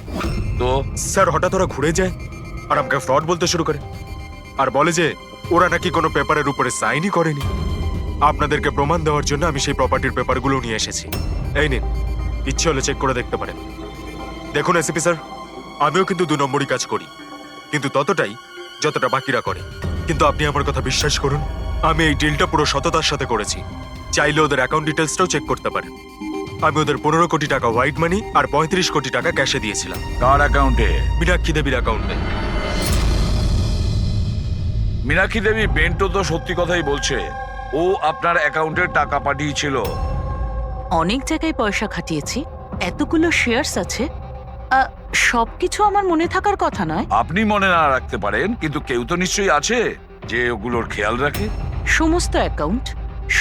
তো স্যার, হঠাৎ ওরা ঘুরে যায় আর আমাকে ফ্রড বলতে শুরু করে, আর বলে যে ওরা নাকি কোনো পেপারের উপরে সাইনই করেনি। আপনাদেরকে প্রমাণ দেওয়ার জন্য আমি সেই প্রপার্টির পেপারগুলো নিয়ে এসেছি। এই নিন, ইচ্ছে হলে চেক করে দেখতে পারেন। দেখুন এসিপি স্যার, আমিও কিন্তু 2 নম্বরই কাজ করি, কিন্তু ততটাই যতটা বাকিরা করে। কিন্তু আপনি আমার কথা বিশ্বাস করুন, আমি এই ডিলটা পুরো সততার সাথে করেছি। চাইলে ওদের অ্যাকাউন্ট ডিটেলসটাও চেক করতে পারেন। আমি ওদের 15 কোটি টাকা হোয়াইট মানি আর 35 কোটি টাকা ক্যাশে দিয়েছিলাম। কার অ্যাকাউন্টে? মীনাক্ষী দেবীর অ্যাকাউন্টে। মীনাক্ষী দেবী বেন্টো তো সত্যি কথাই বলছে, ও আপনার অ্যাকাউন্টে টাকা পাঠিয়েছিল। অনেক জায়গায় পয়সা খাটিয়েছি, এতগুলো শেয়ার্স আছে, সবকিছু আমার মনে থাকার কথা নয়। আপনি মনে না রাখতে পারেন, কিন্তু কেউ তো নিশ্চয়ই আছে যে ওগুলোর খেয়াল রাখে। সমস্ত অ্যাকাউন্ট,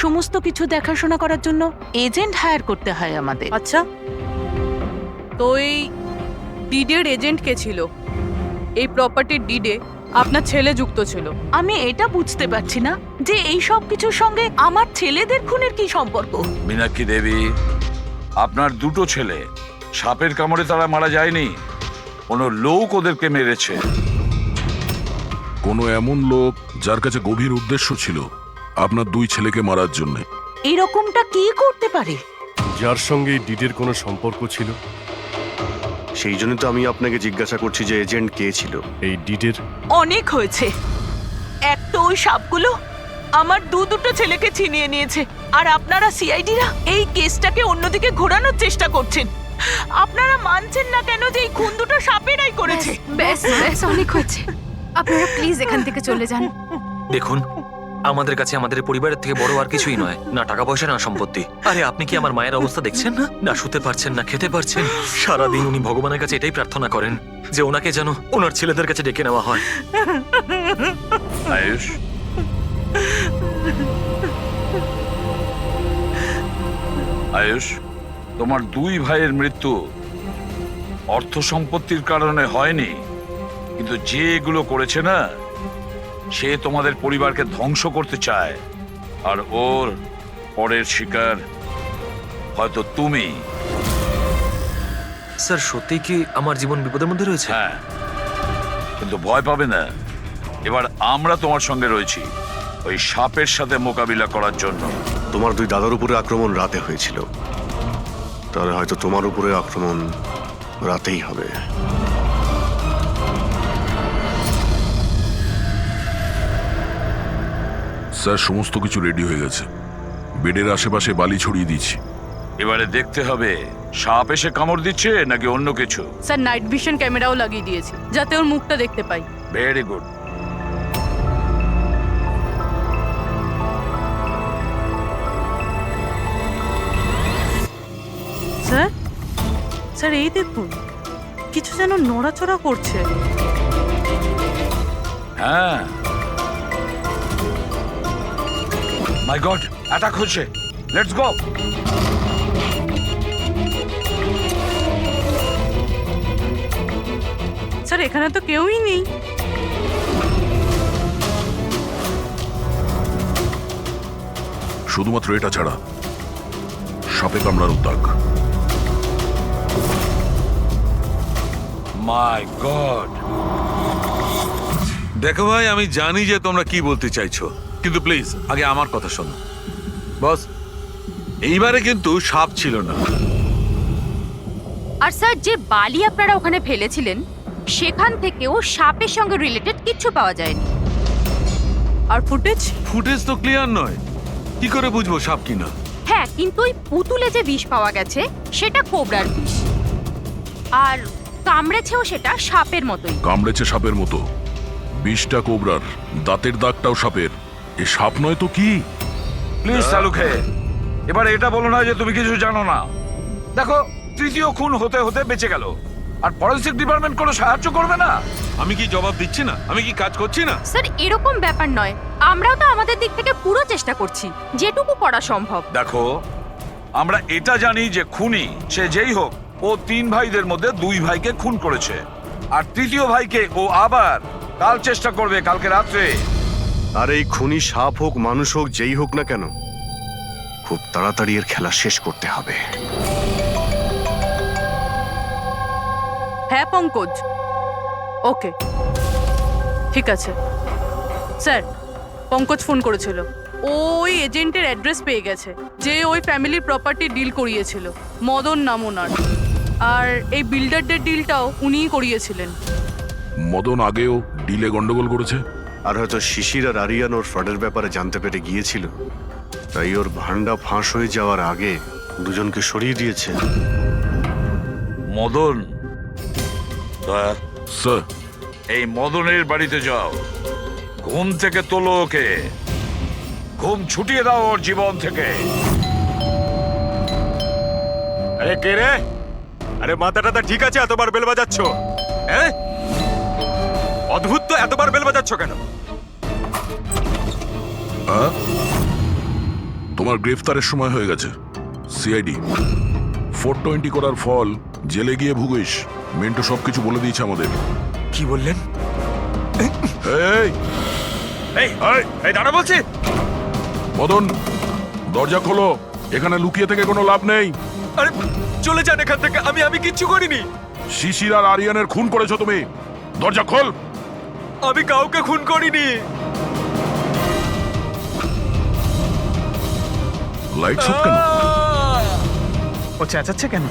সমস্ত কিছু দেখাশোনা করার জন্য এজেন্ট হায়ার করতে হয় আমাদের। আচ্ছা, তো এই ডিডের এজেন্ট কে ছিল? এই প্রপার্টির ডিডে আপনার ছেলে যুক্ত ছিল। আমি এটা বুঝতে পারছি না যে এই সব কিছুর সঙ্গে আমার ছেলেদের খুনের কি সম্পর্ক। মীনাক্ষী দেবী, আপনার 2 ছেলে সাপের কামড়ে তারা মারা যায়নি, কোনো লোক ওদেরকে মেরেছে। কোনো এমন লোক যার কাছে গভীর উদ্দেশ্য ছিল আপনার 2 ছেলেকে মারার জন্য। এরকমটা কি করতে পারে? যার সঙ্গে এই ডিডের কোনো সম্পর্ক ছিল। সেই জন্য তো আমি আপনাকে জিজ্ঞাসা করছি যে এজেন্ট কে ছিল এই ডিডের। অনেক হয়েছে। এক তো ওই সাপগুলো আমার দুটো ছেলেকে ছিনিয়ে নিয়েছে, আর আপনারা সিআইডিরা এই কেসটাকে অন্যদিকে ঘোরানোর চেষ্টা করছেন। আপনারা মানছেন না কেন যে এই খুন দুটো সাপেরাই করেছে? ব্যাস ব্যাস অনেক হয়েছে, আপনারা প্লিজ এখান থেকে চলে যান। দেখুন, আমাদের কাছে আমাদের পরিবারের থেকে বড় আর কিছুই নয়, না টাকা পয়সা না সম্পত্তি। আরে আপনি কি আমার মায়ের অবস্থা দেখছেন না? না শুতে পারছেন না খেতে পারছেন। সারাদিন উনি ভগবানের কাছে এটাই প্রার্থনা করেন যে ওনাকে যেন ওনার ছেলেদের কাছে ডেকে নেওয়া হয়। আয়ুষ, আয়ুষ, তোমার দুই ভাইয়ের মৃত্যু অর্থ সম্পত্তির কারণে হয়নি, কিন্তু যে এগুলো করেছে না, সে তোমাদের পরিবারকে ধ্বংস করতে চায়, আর ওর পরের শিকার হয়তো তুমি। স্যার সত্যি কি আমার জীবন বিপদের মধ্যে রয়েছে? হ্যাঁ, কিন্তু ভয় পাবে না, এবার আমরা তোমার সঙ্গে রয়েছি ওই সাপের সাথে মোকাবিলা করার জন্য। তোমার দুই দাদার উপরে আক্রমণ রাতে হয়েছিল, তাহলে হয়তো তোমার উপরে আক্রমণ রাতেই হবে। স্যার সমস্ত কিছু রেডি হয়ে গেছে, বেডের আশেপাশে বালি ছড়িয়ে দিচ্ছি। এবারে দেখতে হবে সাপ এসে কামড় দিচ্ছে নাকি অন্য কিছু। স্যার নাইট ভিশন ক্যামেরাও লাগিয়ে দিয়েছি যাতে ওর মুখটা দেখতে পাই। Very good. স্যার স্যার এই দেখুন, কিছু যেন নড়াচড়া করছে। হ্যাঁ, মাই গড, অ্যাটাক হচ্ছে। Let's go. স্যার এখানে তো কেউই নেই। শুধুমাত্র এটা ছাড়া সাপে কামড়ানোর দাগ। মাই গড। দেখো ভাই, আমি জানি যে তোমরা কি বলতে চাইছো, কিন্তু প্লিজ আগে আমার কথা শোনো। বস, এইবারে কিন্তু সাপ ছিল না। আর স্যার যে বালি আপনারা ওখানে ফেলেছিলেন সেখান থেকেও সাপের সঙ্গে রিলেটেড কিছু পাওয়া যায়নি। আর ফুটেজ ফুটেজ তো ক্লিয়ার নয়, কি করে বুঝবো সাপ কিনা? হ্যাঁ, কিন্তু ওই পুতুলে যে বিষ পাওয়া গেছে সেটা কোবরার বিষ, আর কামড়েছেও সেটা সাপের মতোই। কামড়েছে সাপের মতো, বিষটা কোবরার, দাঁতের দাগটাও সাপের। এ সাপ নয় তো কি? প্লিজ শালুকে, এবার এটা বলো না যে তুমি কিছু জানো না। দেখো, তৃতীয় খুন হতে হতে বেঁচে গেল, আর ফরেনসিক ডিপার্টমেন্ট কোনো সাহায্য করবে না। আমি কি জবাব দিচ্ছি না? আমি কি কাজ করছি না? স্যার এরকম ব্যাপার নয়, আমরাও তো আমাদের দিক থেকে পুরো চেষ্টা করছি যেটুকু করা সম্ভব। দেখো, আমরা এটা জানি যে খুনি সে যেই হোক, ও তিন ভাইদের মধ্যে দুই ভাইকে খুন করেছে, আর তৃতীয় ভাইকে ও আবার কাল চেষ্টা করবে, কালকে রাত্রে। আর এই খুনি সাপ হোক মানুষ হোক যেই হোক না কেন, খুব তাড়াতাড়ি এর খেলা শেষ করতে হবে। হ্যাঁ পঙ্কজ, ওকে ঠিক আছে। স্যার পঙ্কজ ফোন করেছিল, ওই এজেন্টের অ্যাড্রেস পেয়ে গেছে যে ওই ফ্যামিলির প্রপার্টি ডিল করিয়েছিল, মদন নাম ওনার। আর এই বিল্ডারদের ডিলটাও উনিই করিয়েছিলেন। মদন আগেও ডিলে গন্ডগোল করেছে, আর হয়তো শিশির আর আরিয়ান ওর ফ্রডের ব্যাপারে জানতে পেরে গিয়েছিল, তাই ওর ভান্ডা ফাঁস হয়ে যাওয়ার আগে দুজনকে সরিয়ে দিয়েছে। মদন, স্যার এই মদনের বাড়িতে যাও, ঘুম থেকে তোলো ওকে, ঘুম ছুটিয়ে দাও ওর জীবন থেকে। আরে কে রে? আরে মাথাটা ঠিক আছে, এতবার বেল বাজাচ্ছ? হ্যাঁ, অদ্ভুত তো, এতবার বেল বাজাচ্ছ কেন? তোমার গ্রেফতারের সময় হয়ে গেছে। সিআইডি 420 করার ফল জেলে গিয়ে ভুগিস। মেন্টো সবকিছু বলে দিয়েছে আমাদের। কি বললেন? এই এই এই দাঁড়া বলছি। মদন, দরজা খোলো, এখানে লুকিয়ে থেকে কোনো লাভ নেই। আরে চলে যান এখান থেকে, আমি কিচ্ছু করিনি। শিশির আর আরিয়ানের খুন করেছো তুমি, দরজা খোল। আমি কাউকে খুন করিনি। লাইটস অফ কেন? ও চেঁচাচ্ছে কেন?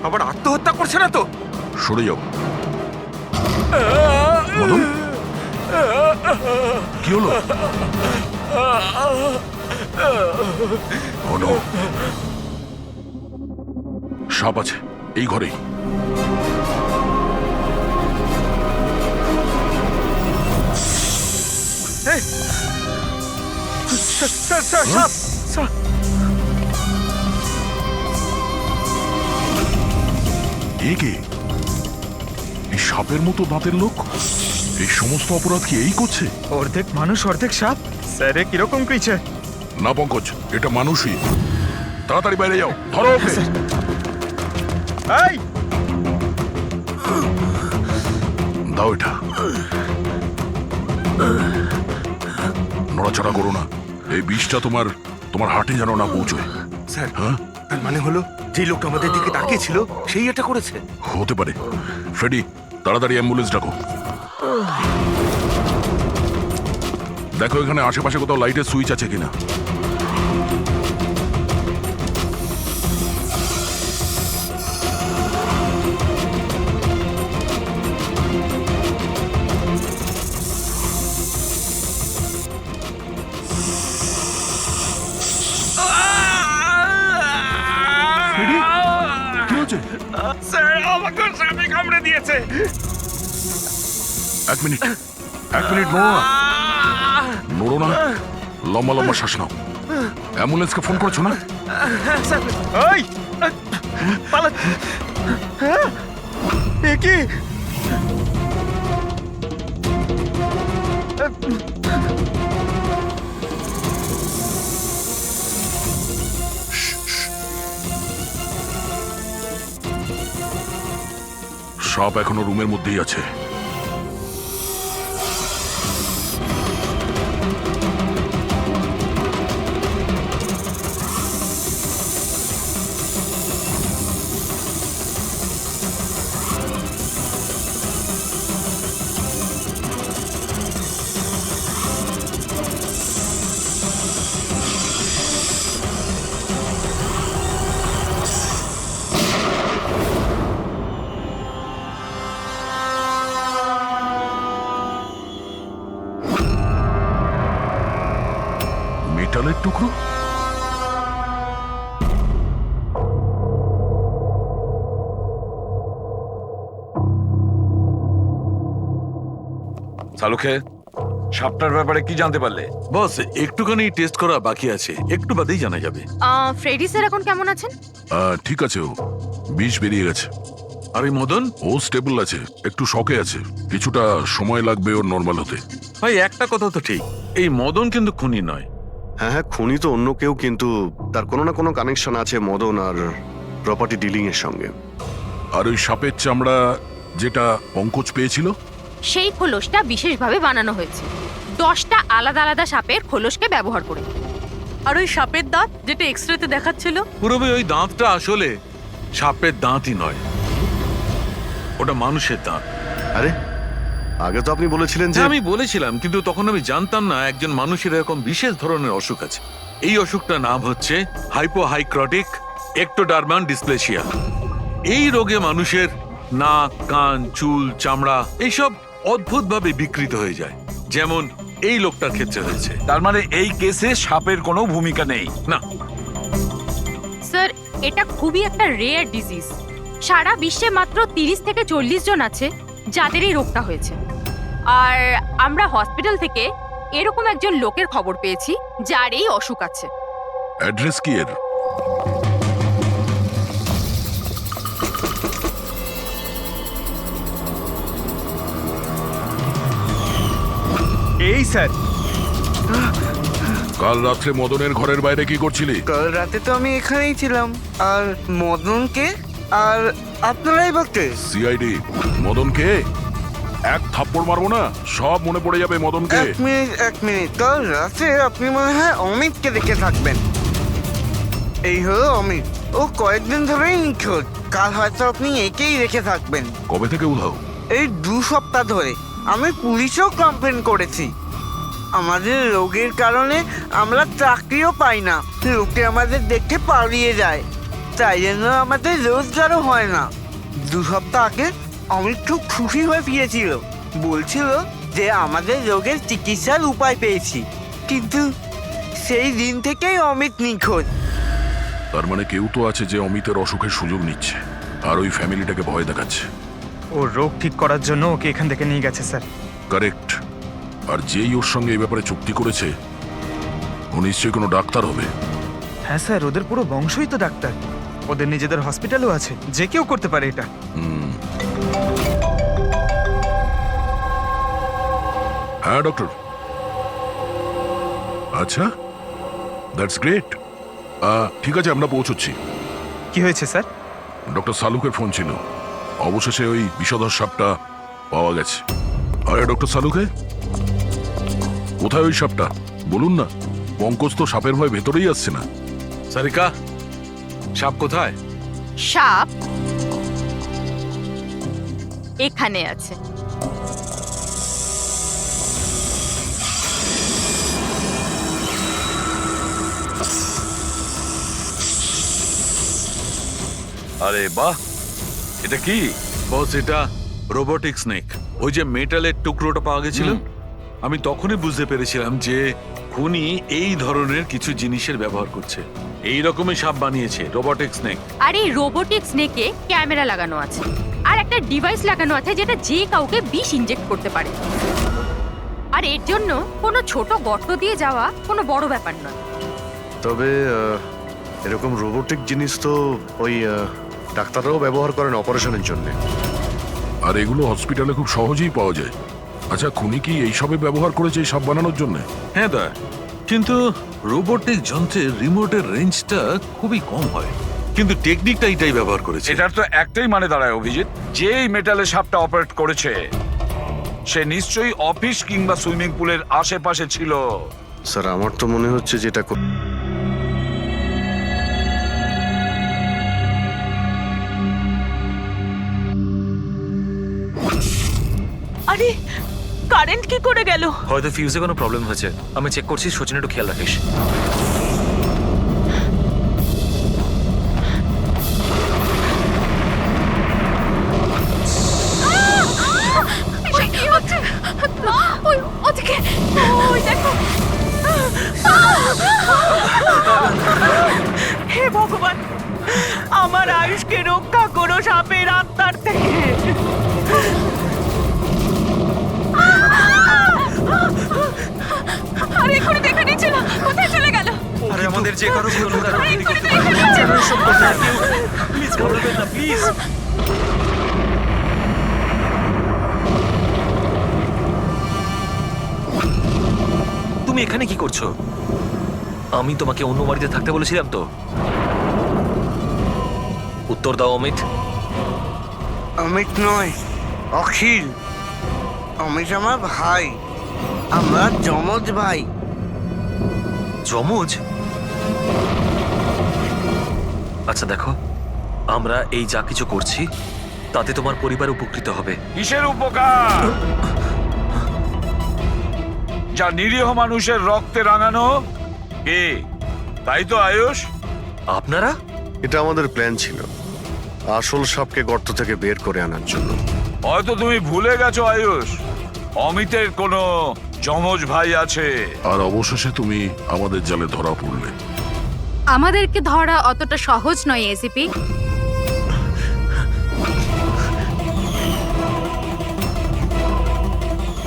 আবার আত্মহত্যা করছে না তো? সরে যাও। মদন, কি হলো? Oh no! সাপ আছে এই ঘরেই। এ কে? এই সাপের মতো দাঁতের লোক এই সমস্ত অপরাধ কি এই করছে? অর্ধেক মানুষ অর্ধেক সাপ। স্যার এ কিরকম ক্রিচার? না পঙ্কজ, এটা মানুষই। তাড়াতাড়ি বাইরে যাও, ধরো ওকে। এই দাও এটা। নড়াচড়া করো না, এই বিষটা তোমার তোমার হার্টে যেন না পৌঁছয়। স্যার, হ্যাঁ, তার মানে হলো যে লোকটা আমাদের দিকে তাকিয়েছিল সেই এটা করেছে। হতে পারে। ফ্রেডি, তাড়াতাড়ি অ্যাম্বুলেন্স ডাকো। দেখো এখানে আশেপাশে কোথাও লাইটের সুইচ আছে কিনা। স্যার আমাকে সাপে কামড়ে দিয়েছে। এক মিনিট নড়ো না, নড়ো না, লম্বা লম্বা শ্বাস নাও। অ্যাম্বুলেন্সকে ফোন করেছো না? স্যার ওই পালা। হ্যাঁ এ কি? সাপ এখনো রুমের মধ্যেই আছে। মেটালের টুকরো? সালুখে, সাপটার ব্যাপারে কি জানতে পারলে? বস, একটুখানি টেস্ট করা বাকি আছে, একটু বাদেই জানা যাবে। ফ্রেডি স্যার এখন কেমন আছেন? ঠিক আছে, ও বিষ বেরিয়ে গেছে। আর এই মদন? ও স্টেবল আছে, একটু শকে আছে, কিছুটা সময় লাগবে ওর নর্মাল হতে। ভাই একটা কথা তো ঠিক, এই মদন কিন্তু খুনি নয়। হ্যাঁ হ্যাঁ, খুনি তো অন্য কেউ, কিন্তু তার কোনো না কোনো কানেকশন আছে মদন আর প্রপার্টি ডিলিং এর সঙ্গে। আর ওই সাপের চামড়া যেটা পঙ্কজ পেয়েছিল, সেই খোলসটা বিশেষভাবে বানানো হয়েছে 10টা আলাদা আলাদা সাপের খোলসকে ব্যবহার করে। আর ওই সাপের দাঁত যেটা এক্সরেতে দেখাচ্ছিল, পুরোপুরি ওই দাঁতটা আসলে সাপের দাঁতই নয়, ওটা মানুষের দাঁত। আরে আগে তো আপনি বলেছিলেন যে আমি বলেছিলাম, কিন্তু তখন আমি জানতাম না একজন মানুষের এরকম বিশেষ ধরনের অসুখ আছে। এই অসুখটার নাম হচ্ছে হাইপোহাইক্রটিক একটোডার্মান ডিসপ্লেসিয়া। এই রোগে মানুষের নাক, কান, চুল, চামড়া এইসব অদ্ভুতভাবে বিকৃত হয়ে যায়, যেমন এই লোকটার ক্ষেত্রে হয়েছে। তার মানে এই কেসে সাপের কোনো ভূমিকা নেই? না স্যার, এটা খুবই একটা রেয়ার ডিজিজ। সারা বিশ্বে মাত্র 30 থেকে 40 জন আছে যাদের এই রোগটা হয়েছে। আর আমরা হসপিটাল থেকে এরকম একজন লোকের খবর পেয়েছি যার এই অসুখ আছে। অ্যাড্রেস কি এর? এই স্যার, কাল রাত্রে মদনের ঘরের বাইরে কি করছিলি? কাল রাতে তো আমি এখানেই ছিলাম। আর মদনকে আর আপনারাই বলতে সিআইডি। মদনকে এক থাপ্পড় মারবো না, সব মনে পড়ে যাবে মদনকে। এক মিনিট, কাল রাতে আপনি মনে হয় অমিতকে দেখে থাকবেন। এই হলো অমিত, ও কয়েকদিন ধরেই নিখোঁজ। কাল হয়তো আপনি একেই রেখে থাকবেন। কবে থেকে উধাও? এই 2 সপ্তাহ ধরে। আমি পুলিশেও কমপ্লেন করেছি। আমাদের রোগের কারণে আমরা চাকরিও পাই না, লোকে আমাদের দেখে পালিয়ে যায়, তাই জন্য আমাদের রোজগারও হয় না। 2 সপ্তাহ আগে অমিত খুব খুশি হয়ে ফিরেছিল, বলছিল যে আমাদের রোগের চিকিৎসার উপায় পেয়েছি, কিন্তু সেই দিন থেকেই অমিত নিখোঁজ। তার মানে কেউ তো আছে যে অমিতের অসুখের সুযোগ নিচ্ছে আর ওই ফ্যামিলিটাকে ভয় দেখাচ্ছে। ওর রোগ ঠিক করার জন্য ওকে এখান থেকে নিয়ে গেছে স্যার। কারেক্ট। আর যেই ওর সঙ্গে এই ব্যাপারে চুক্তি করেছে ও নিশ্চয়ই কোনো ডাক্তার হবে। হ্যাঁ স্যার, ওদের পুরো বংশই তো ডাক্তার, ওদের নিজেদের হসপিটালও আছে, যে কেউ করতে পারে এটা। হ্যাঁ ডক্টর। আচ্ছা, দ্যাটস গ্রেট। ঠিক আছে, আমরা পৌঁছচ্ছি। কি হয়েছে স্যার? ডক্টর সালুকের ফোন ছিল, অবশেষে ওই বিষধর সাপটা পাওয়া গেছে। আরে ডক্টর সালুকে, কোথায় ওই সাপটা বলুন না? পঙ্কজ তো সাপের ভয় ভেতরেই আসছে না। সারিকা, সাপ কোথায়? সাপ এখানে আছে। আরে বাহ, এটা কি? বস, এটা রোবোটিক স্নেক। ওই যে মেটালের টুকরোটা পাওয়া গেছিল, আমি তখনই বুঝতে পেরেছিলাম যে খুনি এই ধরনের কিছু জিনিসের ব্যবহার করছে। এই রকমই সাপ বানিয়েছে, রোবোটিক স্নেক। আর এই রোবোটিক স্নেকে ক্যামেরা লাগানো আছে আর একটা ডিভাইস লাগানো আছে যেটা যে কাউকে বিষ ইনজেক্ট করতে পারে। আর এর জন্য কোনো ছোট গর্ত দিয়ে যাওয়া কোনো বড় ব্যাপার নয়। তবে এরকম রোবোটিক জিনিস তো ওই ডাক্তাররাও ব্যবহার করেন অপারেশনের জন্য। আর এগুলো হসপিটালে খুব সহজেই পাওয়া যায়। আচ্ছা, খুনি কি এইসবে ব্যবহার করেছে এই সাপ বানানোর জন্য? হ্যাঁ দা, কিন্তু রোবোটিক যন্ত্রের রিমোটের রেঞ্জটা খুবই কম হয়, কিন্তু টেকনিকটা এটাই ব্যবহার করেছে। এটার তো একটাই মানে দাঁড়ায় অভিজিৎ, যে এই মেটালের সাপটা অপারেট করেছে সে নিশ্চয়ই অফিস কিংবা সুইমিং পুলের আশেপাশে ছিল। স্যার, আমার তো মনে হচ্ছে যেটা আরে কারেন্ট কি করে গেল? হয়তো ফিউজে কোনো প্রবলেম হয়েছে। আমি চেক করছি, সচিন একটু খেয়াল রাখিস। কি হচ্ছে? ওই ওদিকে, ওই দেখো। হে ভগবান, আমার আয়ুষকে রক্ষা করো সাপের আত্মার থেকে। আরে এক্ষুনি দেখা নিচ্ছিল, কোথায় চলে গেল? আরে আমাদের যে কারো কোনো প্লিজ ঘাবড়াবেন না, প্লিজ। তুমি এখানে কি করছো? আমি তোমাকে অন্য বাড়িতে থাকতে বলেছিলাম তো। উত্তর দাও অমিত। অমিত নয়, অখিল। অমিত আমার ভাই, আমরা যমজ ভাই। যমজ? আচ্ছা দেখো, আমরা এই যা কিছু করছি তাতে তোমার পরিবার উপকৃত হবে। কিসের উপকার? যা নিরীহ মানুষের রক্তে রাঙানো। কে? তাই তো আয়ুষ? আপনারা? এটা আমাদের প্ল্যান ছিল, আসল সাপকে গর্ত থেকে বের করে আনার জন্য। হয়তো তুমি ভুলে গেছো আয়ুষ, অমিতের কোনো যমজ ভাই আছে। আর অবশেষে তুমি আমাদের জালে ধরা পড়লে। আমাদেরকে ধরা অতটা সহজ নয় এসিপি।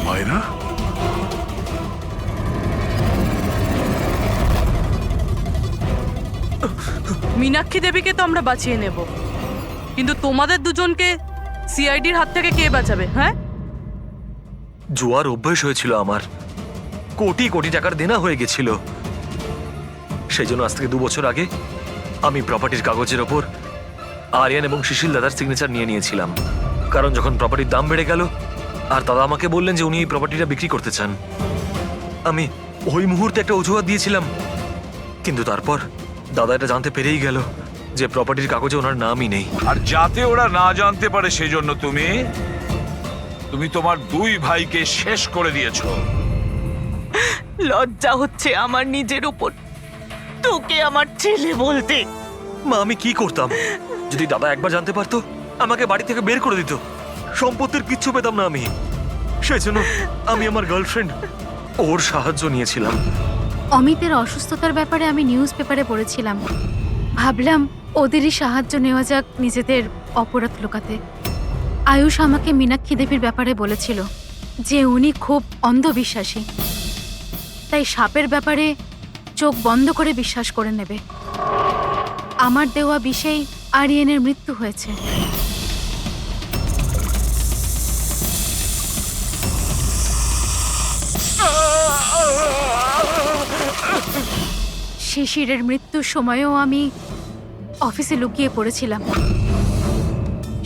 মায়েরা, মীনাক্ষী দেবীকে তো আমরা বাঁচিয়ে নেব, কিন্তু তোমাদের দুজনকে সিআইডির হাত থেকে কে বাঁচাবে? হ্যাঁ, জুয়ার অভ্যাস হয়েছিল আমার, কোটি কোটি টাকার দেনা হয়ে গেছিল। সেই জন্য আজ থেকে 2 বছর আগে আমি প্রপার্টির কাগজের ওপর আরিয়ান এবং সুশীল দাদার সিগনেচার নিয়ে নিয়েছিলাম। কারণ যখন প্রপার্টির দাম বেড়ে গেল আর দাদা আমাকে বললেন যে উনি এই প্রপার্টিটা বিক্রি করতে চান, আমি ওই মুহূর্তে একটা অজুহাত দিয়েছিলাম। কিন্তু তারপর দাদা এটা জানতে পেরেই গেল যে প্রপার্টির কাগজে ওনার নামই নেই। আর যাতে ওরা না জানতে পারে সেজন্য তুমি তোমার 2 ভাইকে শেষ করে দিয়েছো। লজ্জা হচ্ছে আমার নিজের উপর তোকে আমার ছেলে বলতে। মা আমি কি করতাম যদি দাদা একবার জানতে পারতো? আমাকে বাড়ি থেকে বের করে দিত, সম্পত্তির কিচ্ছু পেতাম না আমি। সেই জন্য আমি আমার গার্লফ্রেন্ড ওর সাহায্য নিয়েছিলাম। অমিতের অসুস্থতার ব্যাপারে আমি নিউজ পেপারে পড়েছিলাম, ভাবলাম ওদেরই সাহায্য নেওয়া যাক নিজেদের অপরাধ লুকাতে। আয়ুষ আমাকে মীনাক্ষী দেবীর ব্যাপারে বলেছিল যে উনি খুব অন্ধবিশ্বাসী, তাই সাপের ব্যাপারে চোখ বন্ধ করে বিশ্বাস করে নেবে। আমার দেওয়া বিষেই আরিয়ানের মৃত্যু হয়েছে। শিশিরের মৃত্যুর সময়ও আমি অফিসে লুকিয়ে পড়েছিলাম।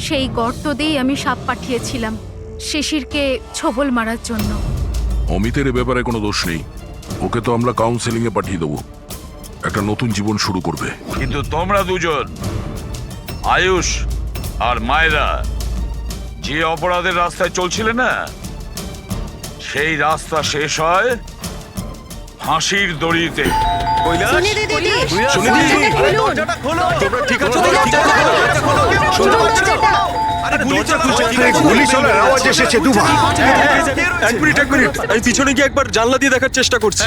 সেই গর্ত দিয়েই আমি সাপ পাঠিয়েছিলাম শিশিরকে ছোবল মারার জন্য। অমিতের এ ব্যাপারে কোনো দোষ নেই, ওকে তো আমরা কাউন্সেলিং এ পাঠিয়ে দেবো, একটা নতুন জীবন শুরু করবে। কিন্তু তোমরা দুজন, আয়ুষ আর মায়রা, যে অপরাধের রাস্তায় চলছিলে না, সেই রাস্তা শেষ হয় ফাঁসির দড়িতে। গুলি চলার আওয়াজ এসেছে দুবার। এক মিনিট আমি পিছনে গিয়ে একবার জানলা দিয়ে দেখার চেষ্টা করছি।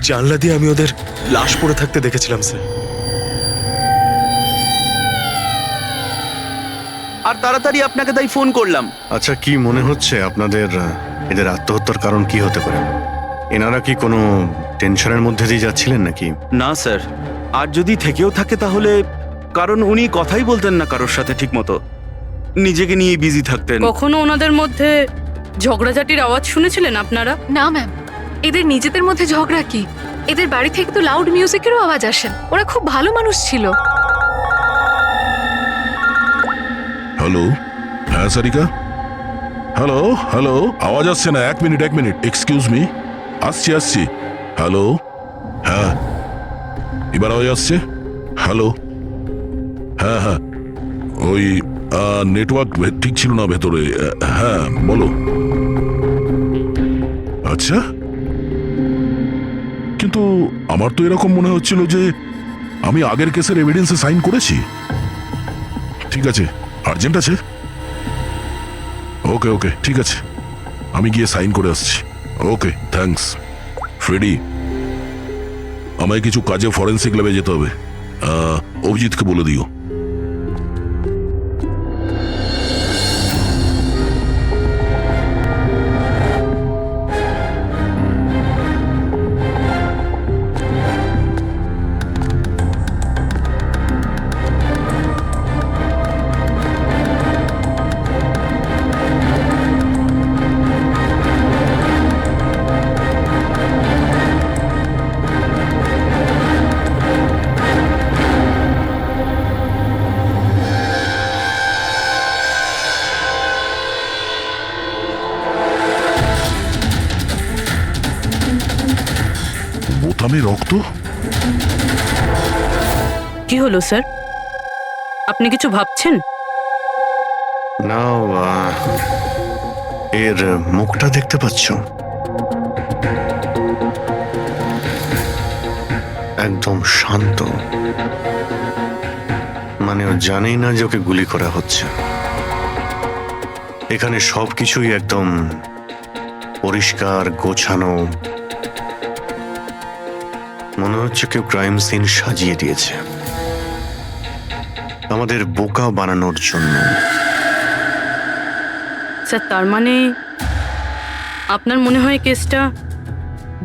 জানলা দিয়ে আমি ওদের লাশ পড়ে থাকতে দেখেছিলাম স্যার। আর তাড়াতাড়ি আপনাকে তাই ফোন করলাম। আচ্ছা, কি মনে হচ্ছে আপনাদের এদের আত্মহত্যার কারণ কি হতে পারে? এনারা কি কোনো টেনশনের মধ্যে দিয়ে যাচ্ছিলেন নাকি? না স্যার, আর যদি থেকেও থাকে তাহলে কারণ উনি কথাই বলতেন না কারোর সাথে ঠিক মতো, নিজেকে নিয়ে বিজি থাকতেন। কখনো ওনাদের মধ্যে ঝগড়াঝাটির আওয়াজ শুনেছিলেন আপনারা? না ম্যাম, এদের নিজেদের মধ্যে ঝগড়া কি? এদের বাড়ি থেকে তো লাউড মিউজিকেরও আওয়াজ আসে। ওরা খুব ভালো মানুষ ছিল। হ্যালো, হ্যাঁ সারিকা, হ্যালো হ্যালো, আওয়াজ আসছে না। এক মিনিট এক্সকিউজ মি, আসছি। হ্যালো, হ্যাঁ এবার আওয়াজ আসছে। হ্যালো, হ্যাঁ ওই নেটওয়ার্ক ঠিক ছিল না ভেতরে। হ্যাঁ বলো। আচ্ছা, কিন্তু আমার তো এরকম মনে হচ্ছিল যে আমি আগের কেসের এভিডেন্সে সাইন করেছি। ঠিক আছে, আর্জেন্ট আছে। ওকে ঠিক আছে, আমি গিয়ে সাইন করে আসছি। Okay thanks. ফ্রেডি, আমায় কিছু কাজে ফরেন্সিক ল্যাবে যেতে হবে, অভিজিৎকে বলে দিও। বোতামে রক্ত। কি হলো স্যার, আপনি কিছু ভাবছেন? না, এর মুখটা দেখতে পাচ্ছ? একদম শান্ত, মানে ও জানেই না যে ওকে গুলি করা হচ্ছে। এখানে সবকিছুই একদম পরিষ্কার গোছানো, মনে হচ্ছে কেউ ক্রাইম সিন সাজিয়ে দিয়েছে আমাদের বোকা বানানোর জন্য। স্যার, তার মানে আপনার মনে হয় কেসটা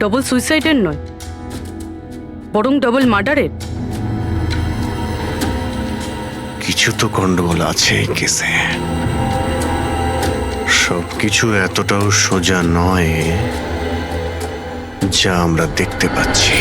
ডবল সুইসাইডের নয়, বরং ডবল মার্ডারের? কিছু তো গন্ডগোল আছে এই কেসে। সবকিছু এতটাও সোজা নয় যা আমরা দেখতে পাচ্ছি।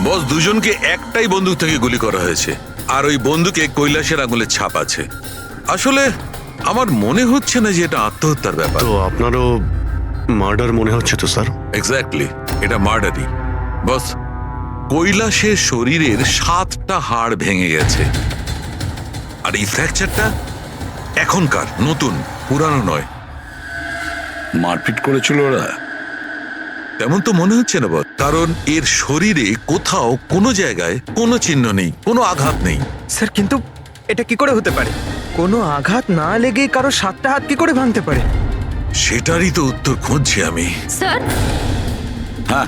বস, দুজনকে একটাই বন্দুক থেকে গুলি করা হয়েছে, আর ওই বন্দুকে কৈলাসের আঙুলের ছাপ আছে। আসলে আমার মনে হচ্ছে না যে এটা আত্মহত্যার ব্যাপার। তো আপনারও মার্ডার মনে হচ্ছে তো স্যার? এক্স্যাক্টলি। এটা মার্ডারই। বস, কৈলাসের শরীরের 7টা হাড় ভেঙে গেছে, আর এই ফ্র্যাকচারটা এখনকার, নতুন, পুরানো নয়। মারপিট করেছিল ওরা? তেমন তো মনে হচ্ছে না বস, কারণ এর শরীরে কোথাও কোনো জায়গায় কোনো চিহ্ন নেই, কোনো আঘাত নেই। স্যার কিন্তু এটা কি করে হতে পারে? কোনো আঘাত না লেগে কারো 7টা হাত কি করে ভাঙতে পারে? সেটারই তো উত্তর খুঁজছি আমি। স্যার, হ্যাঁ,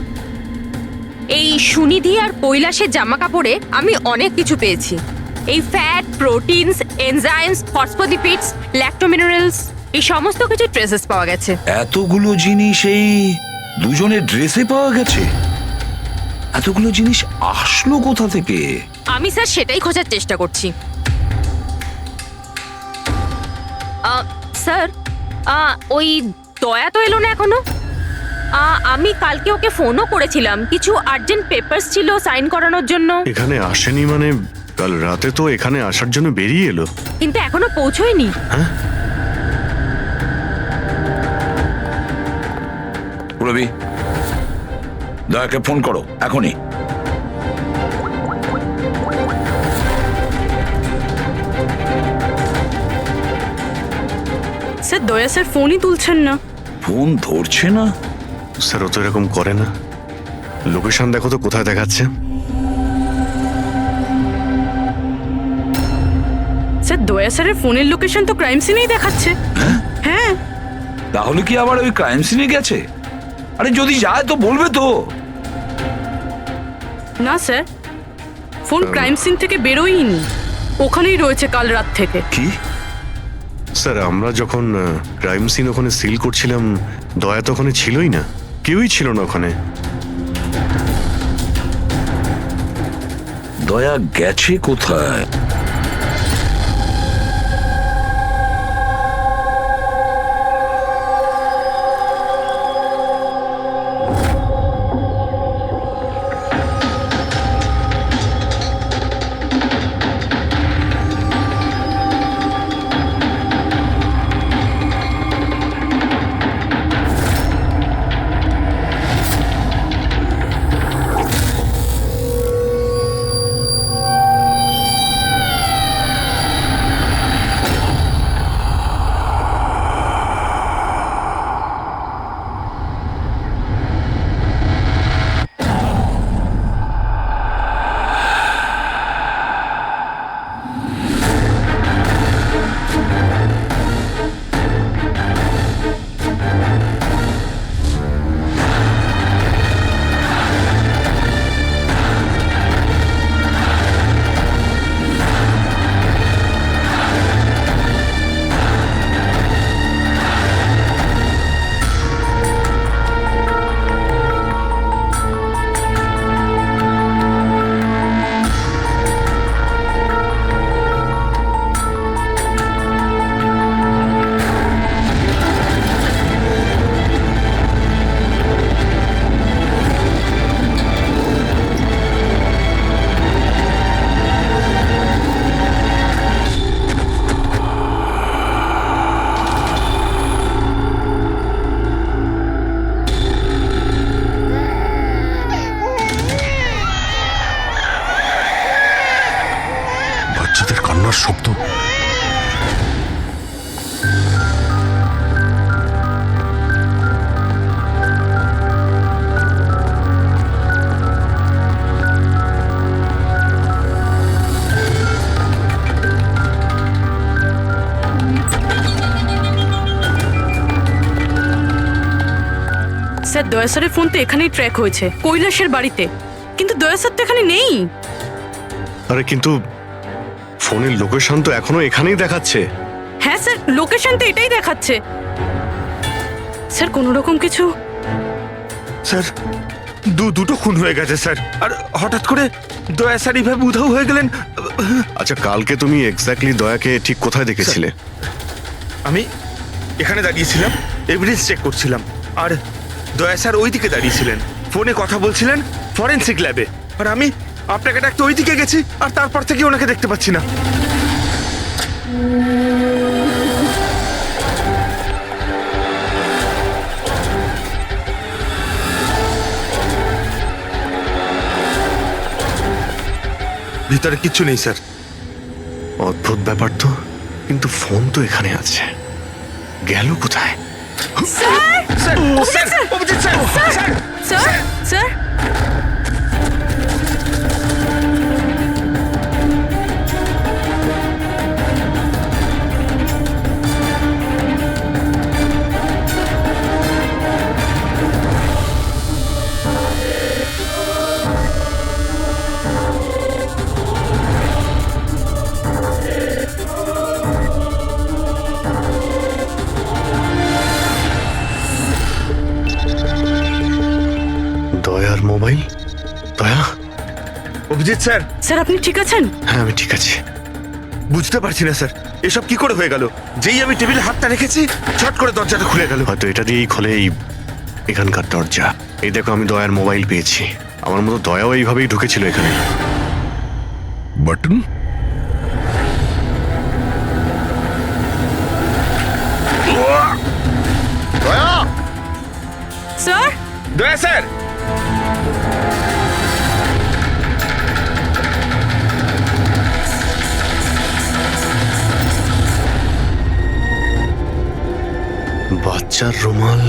এই সুনিধি আর কৈলাসের জামা কাপড়ে আমি অনেক কিছু পেয়েছি। এই ফ্যাট, প্রোটিনস, এনজাইমস, ফসফোলিপিডস, ল্যাক্টোমিনারেলস, এই সমস্ত কিছু ট্রেসেস পাওয়া গেছে। এতগুলো জিনিস এই দুজনের ড্রেসে পাওয়া গেছে? এতগুলো জিনিস আসলো কোথা থেকে? আমি স্যার সেটাই খোঁজার চেষ্টা করছি। স্যার, ওই দয়া তো এলো না এখনো। আমি কালকে ওকে ফোনও করেছিলাম, কিছু আর্জেন্ট পেপারস ছিল সাইন করানোর জন্য। এখানে আসেনি মানে? কাল রাতে তো এখানে আসার জন্য বেরিয়ে এলো, কিন্তু এখনো পৌঁছোয়নি। হ্যাঁ? রবি, দয়াকে ফোন করো এখনই। স্যার, দয়া স্যার ফোনই তুলছেন না। ফোন ধরছে না? স্যার ও তো এরকম করে না। লোকেশন দেখো তো কোথায় দেখাচ্ছে। স্যার, দয়া স্যারের ফোনের লোকেশন তো ক্রাইম সিনেই দেখাচ্ছে। হ্যাঁ। তাহলে কি আবার ওই ক্রাইম সিনে গেছে? আরে যদি যায় তো বলবে তো। না স্যার, ফোন ক্রাইম সিন থেকে বেরোয়নি, ওখানেই রয়েছে কাল রাত থেকে। কি? স্যার আমরা যখন ক্রাইম সিন ওখানে সিল করছিলাম, দয়া তো ওখানে ছিলই না, কেউই ছিল না ওখানে। দয়া গেছে কোথায়? কান্নার শব্দ। স্যার, দয়া স্যারের ফোন তো এখানেই ট্র্যাক হয়েছে, কৈলাসের বাড়িতে, কিন্তু দয়া স্যার তো এখানে নেই। আরে কিন্তু ফোনের লোকেশন তো এখনো এখানেই দেখাচ্ছে। হ্যাঁ স্যার, লোকেশন তো এটাই দেখাচ্ছে। স্যার কোনো রকম কিছু? স্যার, দুটো খুন হয়ে গেছে স্যার, আর হঠাৎ করে দয়া স্যার এইভাবে উধাও হয়ে গেলেন। আচ্ছা কালকে তুমি এক্স্যাক্টলি দয়াকে ঠিক কোথায় দেখেছিলে? আমি এখানে দাঁড়িয়েছিলাম, এভিডেন্স চেক করছিলাম, আর দয়া স্যার ওই দিকে দাঁড়িয়েছিলেন, ফোনে কথা বলছিলেন ফরেন্সিক ল্যাবে, আর আমি আপনাকে ডাকতে ওই দিকে গেছি, আর তারপর থেকে ওনাকে দেখতে পাচ্ছি না। ভিতরে কিচ্ছু নেই স্যার। অদ্ভুত ব্যাপার তো, কিন্তু ফোন তো এখানে আছে, গেল কোথায়? স্যার স্যার দয়ার মোবাইল। দয়া, অভিজিৎ স্যার। স্যার আপনি ঠিক আছেন? হ্যাঁ আমি ঠিক আছি। বুঝতে পারছি না স্যার, এসব কি করে হয়ে গেল? যেই আমি টেবিলে হাতটা রেখেছি ছট করে দরজাটা খুলে গেল। হয়তো এটা দিয়েই খোলে এখানকার দরজা। এই দেখো, আমি দয়ার মোবাইল পেয়েছি। আমার মতো দয়াও এইভাবেই ঢুকেছিল এখানে। বাটন? দয়া স্যার, দয়া স্যার। বাচ্চার রুমাল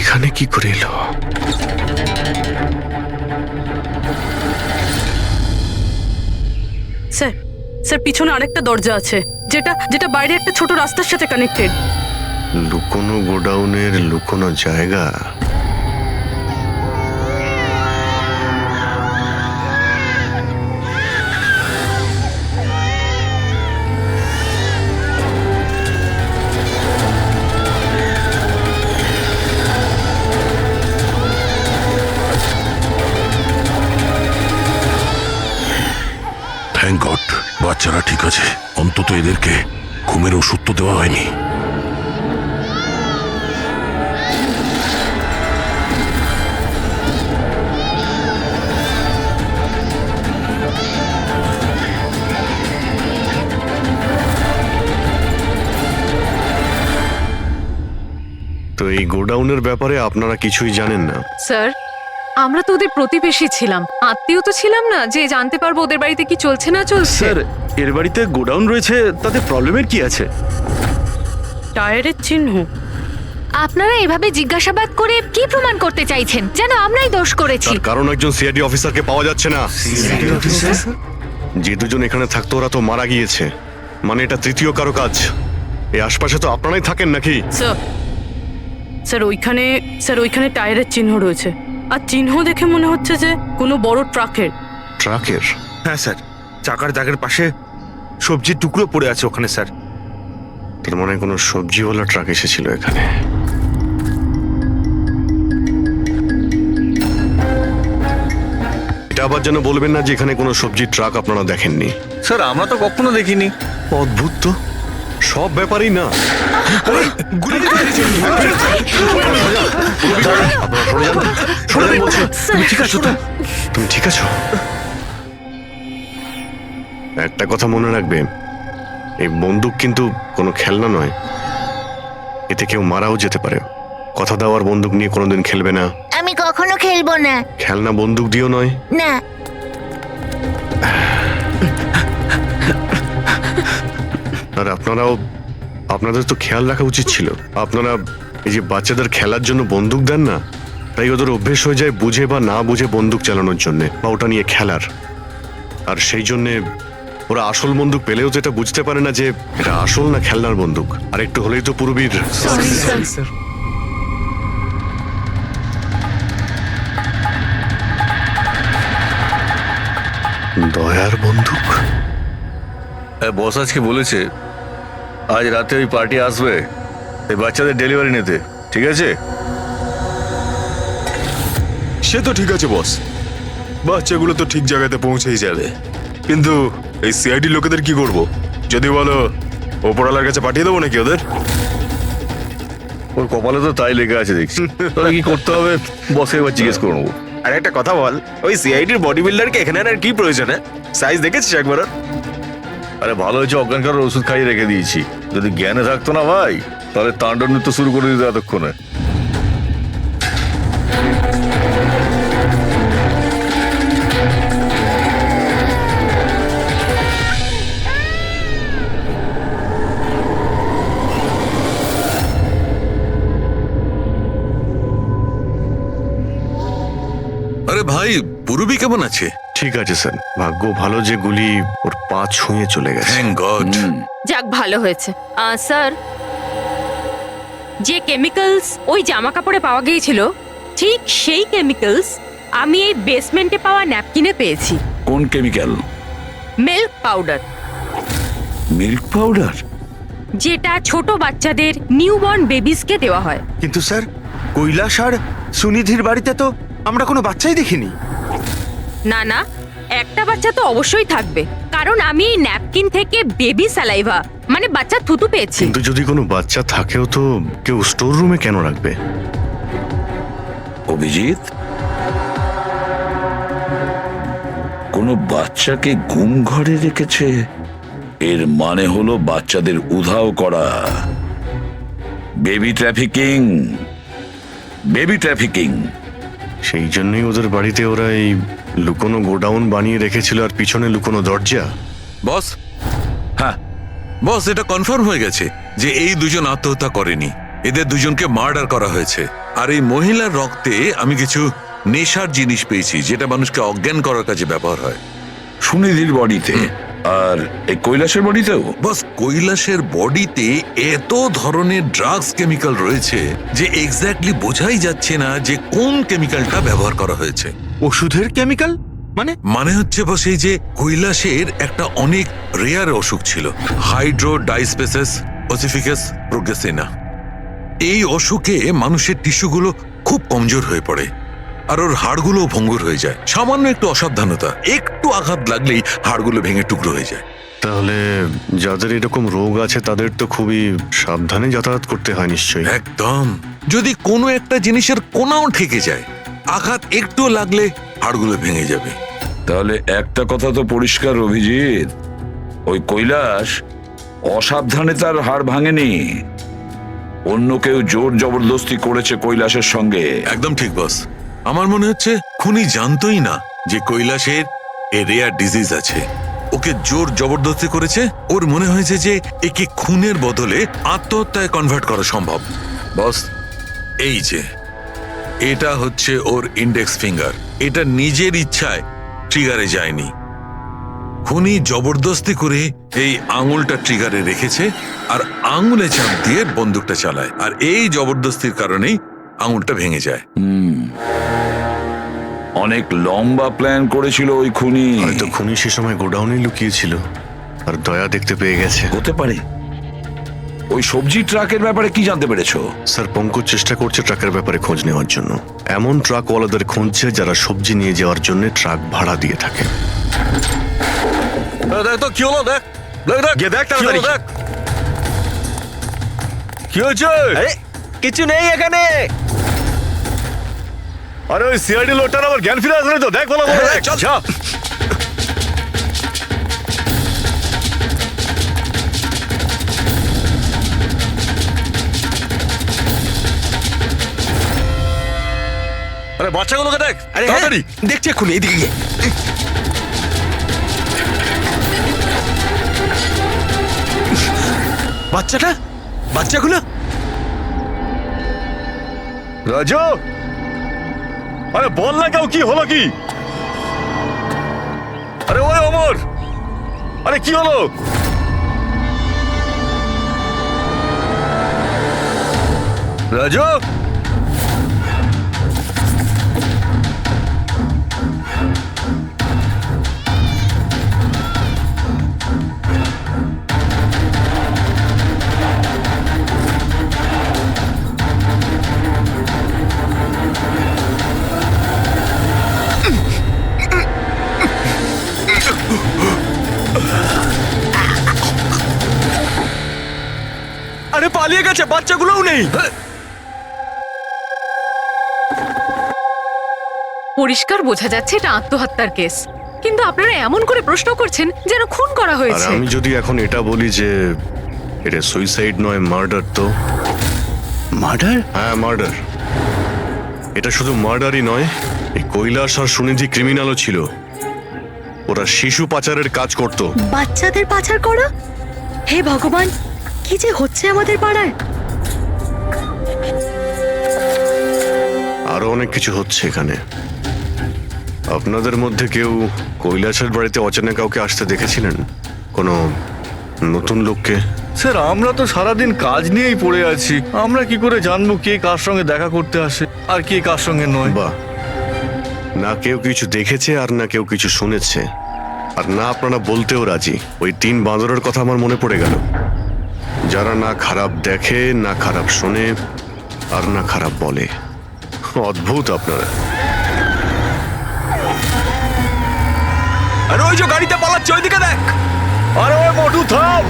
এখানে কি করে এলো? স্যার স্যার পিছনে আরেকটা দরজা আছে, যেটা যেটা বাইরে একটা ছোট রাস্তার সাথে কানেক্টেড। লুকোনো গোডাউনের লুকোনো জায়গা। থ্যাংক গড, বাচ্চারা ঠিক আছে। অন্তত এদেরকে ঘুমের ওষুধ তো দেওয়া হয়নি। তো এই গোডাউনের ব্যাপারে আপনারা কিছুই জানেন না? স্যার, আমরা তো ওদের প্রতিবেশী ছিলাম, আত্মীয় তো ছিলাম না যে জানতে পারবো ওদের বাড়িতে কি চলছে না চলছে। স্যার, এর বাড়িতে গোডাউন রয়েছে, তাতে প্রবলেমের কি আছে? টায়ারের চিহ্ন। আপনারা এভাবে জিজ্ঞাসাবাদ করে কি প্রমাণ করতে চাইছেন? যেন আমরাই দোষ করেছি। তার কারণ একজন সিআইডি অফিসারকে পাওয়া যাচ্ছে না। যে দুজন এখানে থাকতো ওরা তো মারা গিয়েছে। মানে এটা তৃতীয় কারো কাজ। এই আশপাশে তো আপনারাই থাকেন নাকি? স্যার ওইখানে টায়ারের চিহ্ন রয়েছে, আর চিহ্ন দেখে মনে হচ্ছে যে কোনো বড় ট্রাকের। ট্রাকের? হ্যাঁ স্যার, চাকার দাগের পাশে সবজির টুকরো পড়ে আছে ওখানে স্যার। তার মানে কোনো সবজিওয়ালা ট্রাক এসেছিল এখানে। এটা আবার যেন বলবেন না যে এখানে কোনো সবজির ট্রাক আপনারা দেখেননি। স্যার আমরা তো কখনো দেখিনি। অদ্ভুত তো, সব ব্যাপারই না। তুমি ঠিক আছো তো? তুমি ঠিক আছো? একটা কথা মনে রাখবে, এই বন্দুক কিন্তু কোনো খেলনা নয়। এতে কেউ মারাও যেতে পারে। কথা দেওয়ার বন্দুক নিয়ে কোনোদিন খেলবে না। আমি কখনো খেলবো না। খেলনা বন্দুক দিও নয়। না। আর আপনাদের তো খেয়াল রাখা উচিত ছিল। আপনারা এই যে বাচ্চাদের খেলার জন্য বন্দুক দেন না, তাই ওদের অভ্যেস হয়ে যায় বুঝে বা না বুঝে বন্দুক চালানোর জন্য বা ওটা নিয়ে খেলার। আর সেই জন্যে ওরা আসল বন্দুক পেলেও তো এটা বুঝতে পারে না যে এটা আসল না খেলনার বন্দুক। আর একটু হলেই তো পুরবীর। দয়ার বন্দুক? বস আজকে বলেছে আজ রাতে ওই পার্টি আসবে এই বাচ্চাদের ডেলিভারি নিতে, ঠিক আছে? সে তো ঠিক আছে বস, বাচ্চাগুলো তো ঠিক জায়গাতে পৌঁছেই যাবে। কিন্তু এই সিআইডি লোকেদের কি করব? যদি বলো ওপরওয়ালার কাছে পাঠিয়ে দেবো নাকি ওদের? ওর কপালে তো তাই লেগে আছে দেখছি। তাহলে কি করতে হবে বসে এবার জিজ্ঞেস করে নেবো। আর একটা কথা বল, ওই সিআইডির বডি বিল্ডারকে এখানে আর কি প্রয়োজন? সাইজ দেখেছিস একবার? আরে ভালো হয়েছে অজ্ঞান করার ওষুধ খাইয়ে রেখে দিয়েছি। যদি জ্ঞানে থাকতো না ভাই, তাহলে তাণ্ডব নৃত্য শুরু করে দিত এতক্ষণে। ভাই পুরবি কেমন আছে? ঠিক আছে স্যার, ভাগ্য ভালো যে গুলি ওর পা ছুঁয়ে চলে গেছে। Thank god. যাক ভালো হয়েছে স্যার, যে কেমিক্যালস ওই জামা কাপড়ে পাওয়া গিয়েছিল ঠিক সেই কেমিক্যালস আমি এই বেসমেন্টে পাওয়া ন্যাপকিনে পেয়েছি। কোন chemical? Milk powder. Milk powder? যেটা ছোট বাচ্চাদের নিউবর্ন বেবিসকে দেওয়া হয়। কিন্তু স্যার, কৈলাস আর সুনিধির বাড়িতে তো আমরা কোনো বাচ্চাই দেখিনি। না না, একটা বাচ্চা তো অবশ্যই থাকবে, কারণ আমি এই ন্যাপকিন থেকে বেবি স্যালাইভা মানে বাচ্চা থুতু পেয়েছি। কিন্তু যদি কোনো বাচ্চা থাকেও তো কেউ স্টোর রুমে কেন রাখবে? অভিজিৎ, কোনো বাচ্চাকে ঘুম ঘরে রেখেছে, এর মানে হলো বাচ্চাদের উধাও করা। Baby trafficking, baby trafficking. সেই জন্যই ওদের বাড়িতে ওরা এই লুকোনো গোডাউন বানিয়ে রেখেছিল আর পিছনে লুকোনো দরজা। বস, হ্যাঁ বস, এটা কনফার্ম হয়ে গেছে যে এই দুজন আত্মহত্যা করেনি, এদের দুজনকে মার্ডার করা হয়েছে। আর এই মহিলার রক্তে আমি কিছু নেশার জিনিস পেয়েছি যেটা মানুষকে অজ্ঞান করার কাজে ব্যবহার হয়। সুনিধির বডিতে আর এই কৈলাসের বডিতেও? বস, কৈলাসের বডিতে এত ধরনের ড্রাগস কেমিক্যাল রয়েছে যে এক্স্যাক্টলি বোঝাই যাচ্ছে না যে কোন কেমিক্যালটা ব্যবহার করা হয়েছে। ওষুধের কেমিক্যাল মানে হচ্ছে বস, এই যে কৈলাসের একটা অনেক রেয়ার অসুখ ছিল, হাইড্রো ডাইস্পেসিস ওসিফিকাস প্রোগ্রেসিনা। এই অসুখে মানুষের টিস্যুগুলো খুব কমজোর হয়ে পড়ে আর ওর হাড়গুলো ভঙ্গুর হয়ে যায়। সামান্য একটু অসাবধানতা, একটু আঘাত লাগলেই হাড়গুলো ভেঙে টুকরো হয়ে যায়। তাহলে যাদের এরকম রোগ আছে তাদের তো খুবই সাবধানে যাতায়াত করতে হয় নিশ্চয়ই। একদম, যদি কোনো একটা জিনিসের কোনাও ঠেকে যায়, আঘাত একটু লাগলে হাড়গুলো ভেঙে যাবে। তাহলে একটা কথা তো পরিষ্কার অভিজিৎ, ওই কৈলাস অসাবধানে তার হাড় ভাঙেনি, অন্য কেউ জোর জবরদস্তি করেছে কৈলাসের সঙ্গে। একদম ঠিক বস, আমার মনে হচ্ছে খুনি জানতোই না যে কৈলাসের এ রেয়ার ডিজিজ আছে। ওকে জোর জবরদস্তি করেছে, ওর মনে হয়েছে যে একে খুনের বদলে আত্মহত্যায় কনভার্ট করা সম্ভব। বস, এই যে এটা হচ্ছে ওর ইন্ডেক্স ফিঙ্গার, এটা নিজের ইচ্ছায় ট্রিগারে যায়নি। খুনি জবরদস্তি করে এই আঙুলটা ট্রিগারে রেখেছে আর আঙুলে চাপ দিয়ে বন্দুকটা চালায়, আর এই জবরদস্তির কারণেই আঙুলটা ভেঙে যায়। অনেক লম্বা প্ল্যান করেছিল ওই খুনি। হয়তো খুনি সে সময় গোডাউনে লুকিয়েছিল আর দয়া দেখতে পেয়ে গেছে। হতে পারে। ওই সবজি ট্রাকের ব্যাপারে কি জানতে পেরেছো? স্যার, পঙ্কজ চেষ্টা করছে ট্রাকের ব্যাপারে খোঁজ নেওয়ার জন্য। এমন ট্রাকওয়ালাদের খুঁজছে যারা সবজি নিয়ে যাওয়ার জন্য ট্রাক ভাড়া দিয়ে থাকে। দেখ তো কি হলো, দেখ গিয়ে দেখ তাড়াতাড়ি। কি হয়েছে? কিছু নেই এখানে। আরে ওই সিআইডি লোকটার আবার জ্ঞান ফিরে আসলে তো, দেখ ভালো করে, দেখ, যা। আরে বাচ্চাগুলোকে দেখ, আরে তাড়াতাড়ি দেখছি এক্ষুনি, এদিকে গিয়ে। বাচ্চাগুলো রাজু, আরে বল না কেউ, কি হলো কি? আরে ওই অমর, আরে কি হলো? রাজু, আরে পালিয়ে গেছে, বাচ্চাগুলোও নেই। পরিষ্কার বোঝা যাচ্ছে এটা আত্মহত্যার কেস, কিন্তু আপনারা এমন করে প্রশ্ন করছেন যেন খুন করা আর হয়েছে। আমি যদি এখন এটা বলি যে এটা সুইসাইড নয় মার্ডার, তো মার্ডার? হ্যাঁ মার্ডার। এটা শুধু মার্ডারই নয়, এই কৈলাস আর সুনিধি ক্রিমিনালও ছিল। ওরা শিশু পাচারের কাজ করত। বাচ্চাদের পাচার করা? হে ভগবান, কি যে হচ্ছে আমাদের পাড়ায়। আরো অনেক কিছু হচ্ছে এখানে। আপনাদের মধ্যে কেউ কৈলাসের বাড়িতে অচেনা কাউকে আসতে দেখেছিলেন? কোনো নতুন লোককে? স্যার আমরা তো সারাদিন কাজ নিয়েই পড়ে আছি, আমরা কি করে জানবো কে কার সঙ্গে দেখা করতে আসে আর কে কার সঙ্গে নয়? বাহ, না কেউ কিছু দেখেছে আর না কেউ কিছু শুনেছে, আর না আপনারা বলতেও রাজি। ওই 3 বাঁদরের কথা আমার মনে পড়ে গেল, যারা না খারাপ দেখে, না খারাপ শোনে, আর না খারাপ বলে। অদ্ভুত আপনারা। আর ওই যে গাড়িতে পালাচ্ছে ওইদিকে দেখ। আরে ওই মোটু থাম।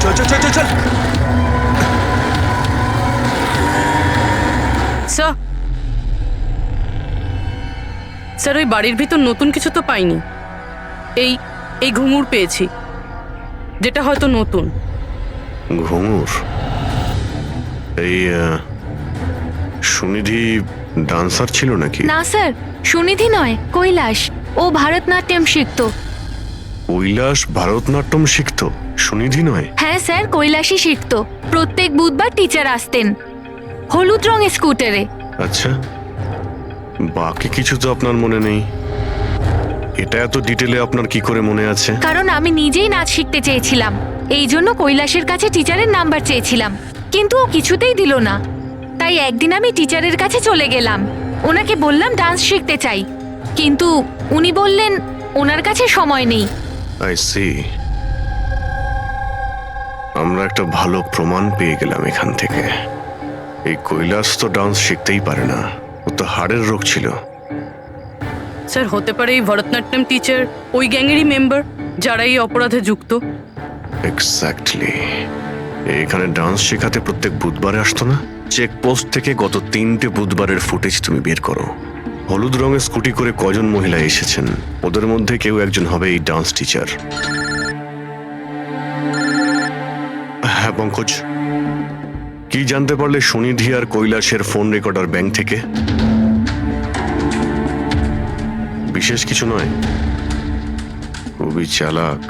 চল চল চল চল চল। স্যার স্যার ওই বাড়ির ভিতর নতুন কিছু তো পাইনি। এই এই ঘুঙুর পেয়েছি, যেটা হয়তো নতুন। ঘুঙুর? এই সুনিধি ডান্সার ছিল নাকি? না স্যার, সুনিধি নয়, কৈলাস। ও ভারতনাট্যম শিখতো। কৈলাস ভারতনাট্যম শিখতো, সুনিধি নয়? হ্যাঁ স্যার, কৈলাসই শিখতো। প্রত্যেক বুধবার টিচার আসতেন হলুদ রঙের স্কুটারে। আচ্ছা, বাকি কিছু তো আপনার মনে নেই। এটা এত ডিটেলে আপনার কি করে মনে আছে? কারণ আমি নিজেই নাচ শিখতে চেয়েছিলাম, এই জন্য কৈলাসের কাছে টিচারের নাম্বার চেয়েছিলাম, কিন্তু ও কিছুতেই দিল না। তাই একদিন আমি টিচারের কাছে চলে গেলাম, ওনাকে বললাম ডান্স শিখতে চাই, কিন্তু উনি বললেন ওনার কাছে সময় নেই। I see. আমরা একটা ভালো প্রমাণ পেয়ে গেলাম এখান থেকে। এই কৈলাস তো ডান্স শিখতেই পারে না, ও তো হাড়ের রোগ ছিল। স্যার হতে পারে এই ভরতনাট্যম টিচার ওই গ্যাংয়েরই মেম্বার যারা এই অপরাধে যুক্ত। এক্স্যাক্টলি। এখানে ডান্স শেখাতে প্রত্যেক বুধবারে আসতো না? চেকপোস্ট থেকে গত 3টে বুধবারের ফুটেজ তুমি বের করো। হলুদ রঙের স্কুটি করে কজন মহিলা এসেছেন, ওদের মধ্যে কেউ একজন হবে এই ডান্স টিচার। হ্যাঁ পঙ্কজ, কি জানতে পারলে সুনিধি আর কৈলাসের ফোন রেকর্ডার ব্যাংক থেকে? বিশেষ কিছু নয়, খুবই চালাক।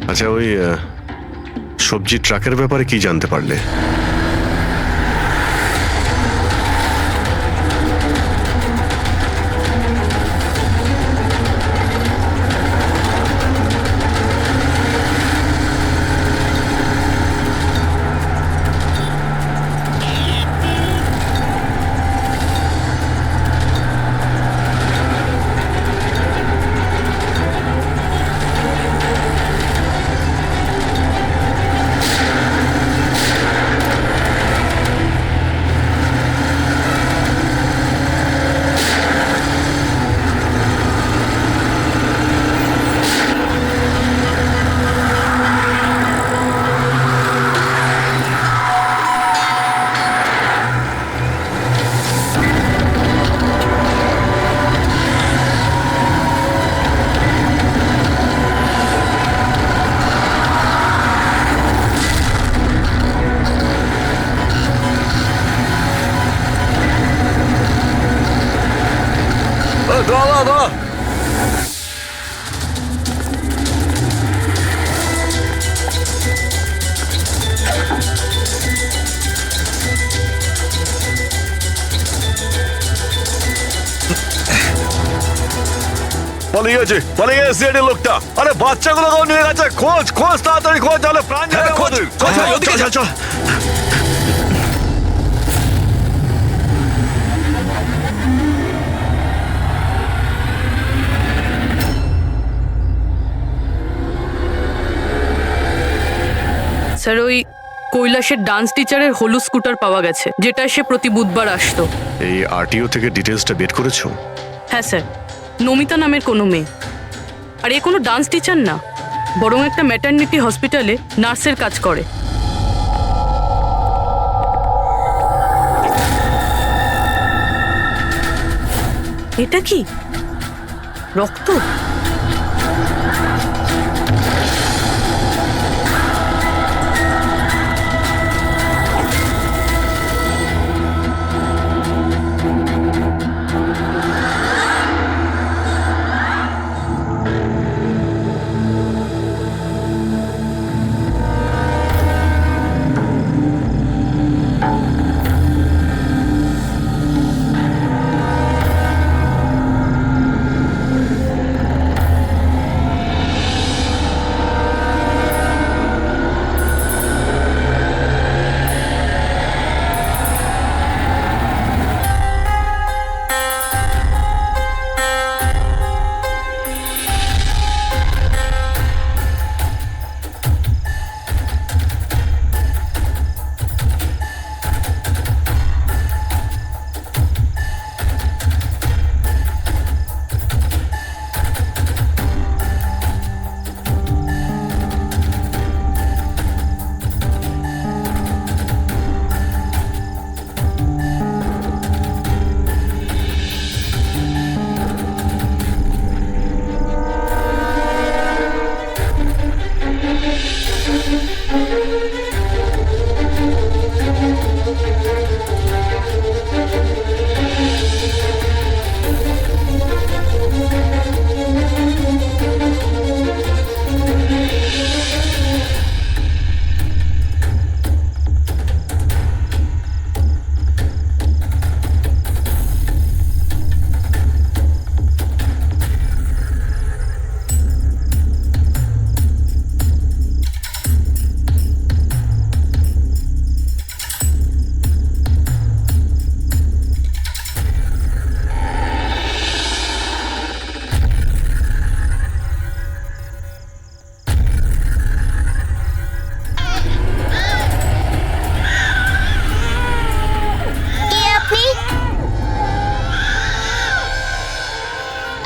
আচ্ছা, ওই সবজি ট্রাকের ব্যাপারে কি জানতে পারলে? পালিয়ে গেছে, পালিয়ে গেছে সিআইডি লোকটা। আরে বাচ্চাগুলোকেও নিয়ে গেছে, খোঁজ খোঁজ, তাড়াতাড়ি খোঁজ, তাহলে প্রাণ যাবে আমাদের। চল চল। স্যার ওই কৈলাসের ডান্স টিচারের হলুদ স্কুটার পাওয়া গেছে, যেটা সে প্রতি বুধবার আসতো। এই আরটিও থেকে ডিটেলসটা বের করেছো? হ্যাঁ স্যার, নমিতা নামের কোনো মেয়ে। আর এ কোনো ডান্স টিচার না, বরং একটা ম্যাটারনিটি হসপিটালে নার্সের কাজ করে। এটা কি? রক্ত?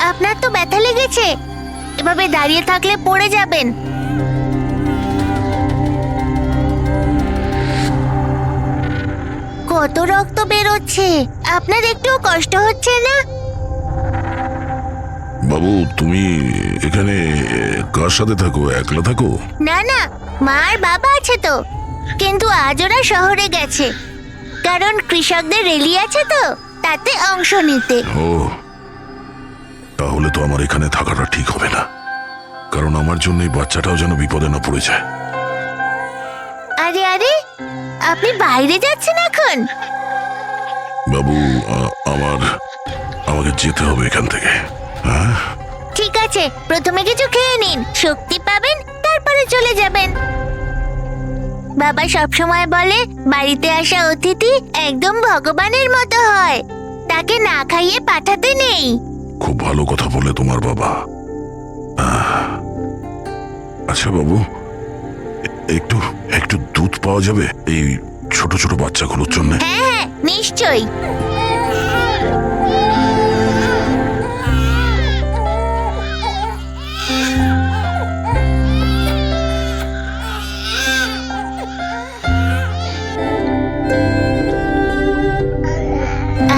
আপনার তো ব্যথা লেগেছে, এভাবে দাঁড়িয়ে থাকলে পড়ে যাবেন। কত রক্ত বেরোচ্ছে, আপনার একটুও কষ্ট হচ্ছে না? বাবু, তুমি এখানে কার সাথে থাকো? একলা থাকো? না না, মা আর বাবা আছে তো, কিন্তু আজ ওরা শহরে গেছে, কারণ কৃষকদের র্যালি আছে তো, তাতে অংশ নিতে। ও, তাহলে তো আমার এখানে থাকাটা ঠিক হবে না, কারণ আমার জন্য এই বাচ্চাটাও যেন বিপদে না পড়ে যায়। আরে আরে, আপনি বাইরে যাচ্ছেন এখন? বাবু, আমাকে যেতে হবে এখান থেকে। হ্যাঁ, ঠিক আছে, প্রথমে কিছু খেয়ে নিন, শক্তি পাবেন, তারপরে চলে যাবেন। বাবা সবসময় বলে বাড়িতে আসা অতিথি একদম ভগবানের মতো হয়, তাকে না খাইয়ে পাঠাতে নেই। খুব ভালো কথা বলে তোমার বাবা। আচ্ছা বাবু, একটু একটু দুধ পাওয়া যাবে এই ছোট ছোট বাচ্চাগুলোর জন্য? হ্যাঁ হ্যাঁ, নিশ্চয়ই।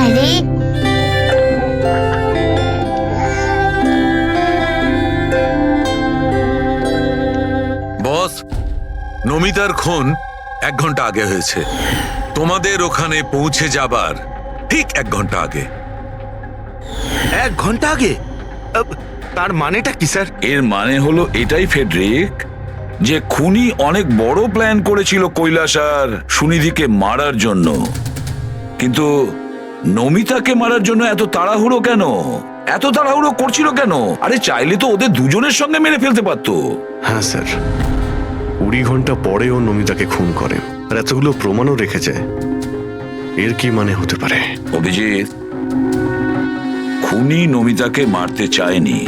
আরে, বস, নমিতার খুন 1 ঘন্টা আগে হয়েছে, তোমাদের ওখানে পৌঁছে যাবার ঠিক 1 ঘন্টা আগে। 1 ঘন্টা আগে? তার মানেটা কি স্যার? এর মানে হলো এটাই ফেডরিক, যে খুনি অনেক বড় প্ল্যান করেছিল কৈলাস আর সুনিধিকে মারার জন্য, কিন্তু নমিতাকে মারার জন্য এত তাড়াহুড়ো কেন? এত তাড়াহুড়ো করছিল কেন? আরে চাইলে তো ওদের দুজনের সঙ্গে মেরে ফেলতে পারতো। হ্যাঁ স্যার, 20 ঘন্টা পরে ও নমিতাকে খুন করে, আর এতগুলো প্রমাণও রেখে যায়। এর কি মানে হতে পারে? অভিজিৎ, খুনি নমিতাকে মারতে চায়নি,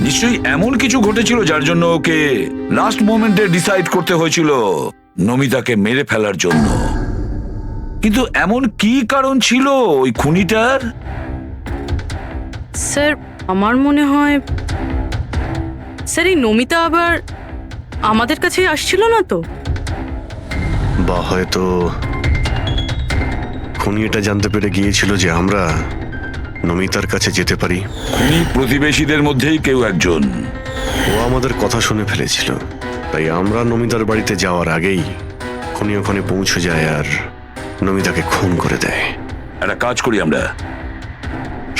নিশ্চয়ই এমন কিছু ঘটেছিল যার জন্য ওকে লাস্ট মোমেন্টে ডিসাইড করতে হয়েছিল নমিতাকে মেরে ফেলার জন্য। কিন্তু এমন কি কারণ ছিল ওই খুনিটার? স্যার, আমার মনে হয় স্যার এই নমিতা আবার আমাদের কাছে আসছিল না তো? বা হয়তো খুনি এটা জানতে পেরে গিয়েছিল যে আমরা নমিতার কাছে যেতে পারি? খুনি প্রতিবেশীদের মধ্যেই কেউ একজন। ও আমাদের কথা শুনে ফেলেছিল, তাই আমরা নমিতার বাড়িতে যাওয়ার আগেই খুনি ওখানে পৌঁছে যায় আর নমিতাকে খুন করে দেয়। একটা কাজ করি আমরা,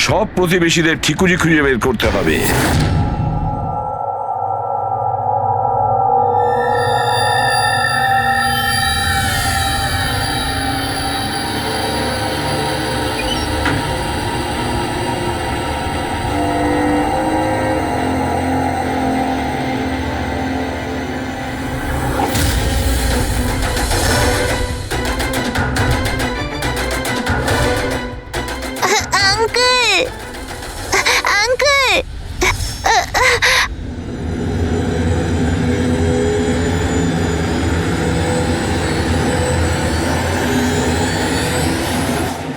সব প্রতিবেশীদের ঠিকুজি খুঁজে বের করতে হবে। আঙ্কেল আঙ্কেল